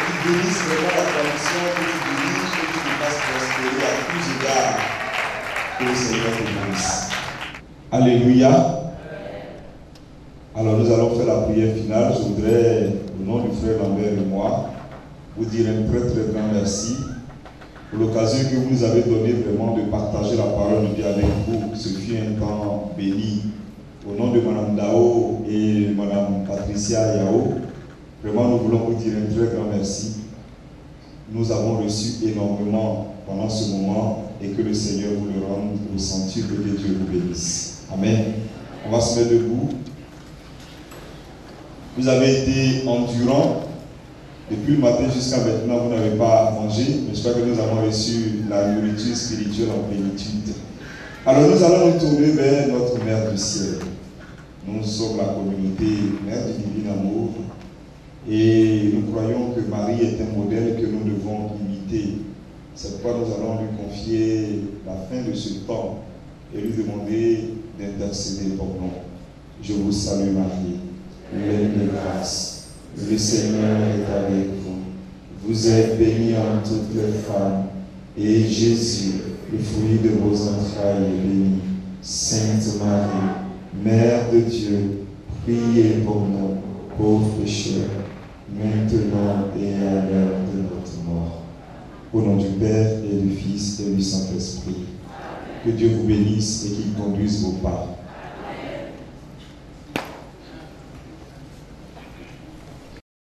qu'il bénisse vraiment la tradition, que tu bénisses, que tu nous fasses prospérer à tous égards. Que le Seigneur nous bénisse. Alléluia. Alors nous allons faire la prière finale. Je voudrais, au nom du frère Lambert et moi, vous dire un très très grand merci pour l'occasion que vous nous avez donnée vraiment de partager la parole de Dieu avec vous. Ce fut un temps béni. Au nom de Mme Dao et Mme Patricia Yao, vraiment nous voulons vous dire un très grand merci. Nous avons reçu énormément pendant ce moment et que le Seigneur vous le rende au centuple, que Dieu vous bénisse. Amen. On va se mettre debout. Vous avez été endurants. Depuis le matin jusqu'à maintenant, vous n'avez pas mangé. Mais j'espère que nous avons reçu la nourriture spirituelle en plénitude. Alors nous allons nous tourner vers notre Mère du ciel. Nous sommes la communauté Mère du Divin Amour. Et nous croyons que Marie est un modèle que nous devons imiter. C'est pourquoi nous allons lui confier la fin de ce temps et lui demander d'intercéder pour nous. Je vous salue Marie, pleine de grâce. Le Seigneur est avec vous. Vous êtes bénie entre toutes les femmes, et Jésus, le fruit de vos entrailles, est béni. Sainte Marie, Mère de Dieu, priez pour nous, pauvres pécheurs, maintenant et à l'heure de notre mort. Au nom du Père et du Fils et du Saint-Esprit, que Dieu vous bénisse et qu'il conduise vos pas.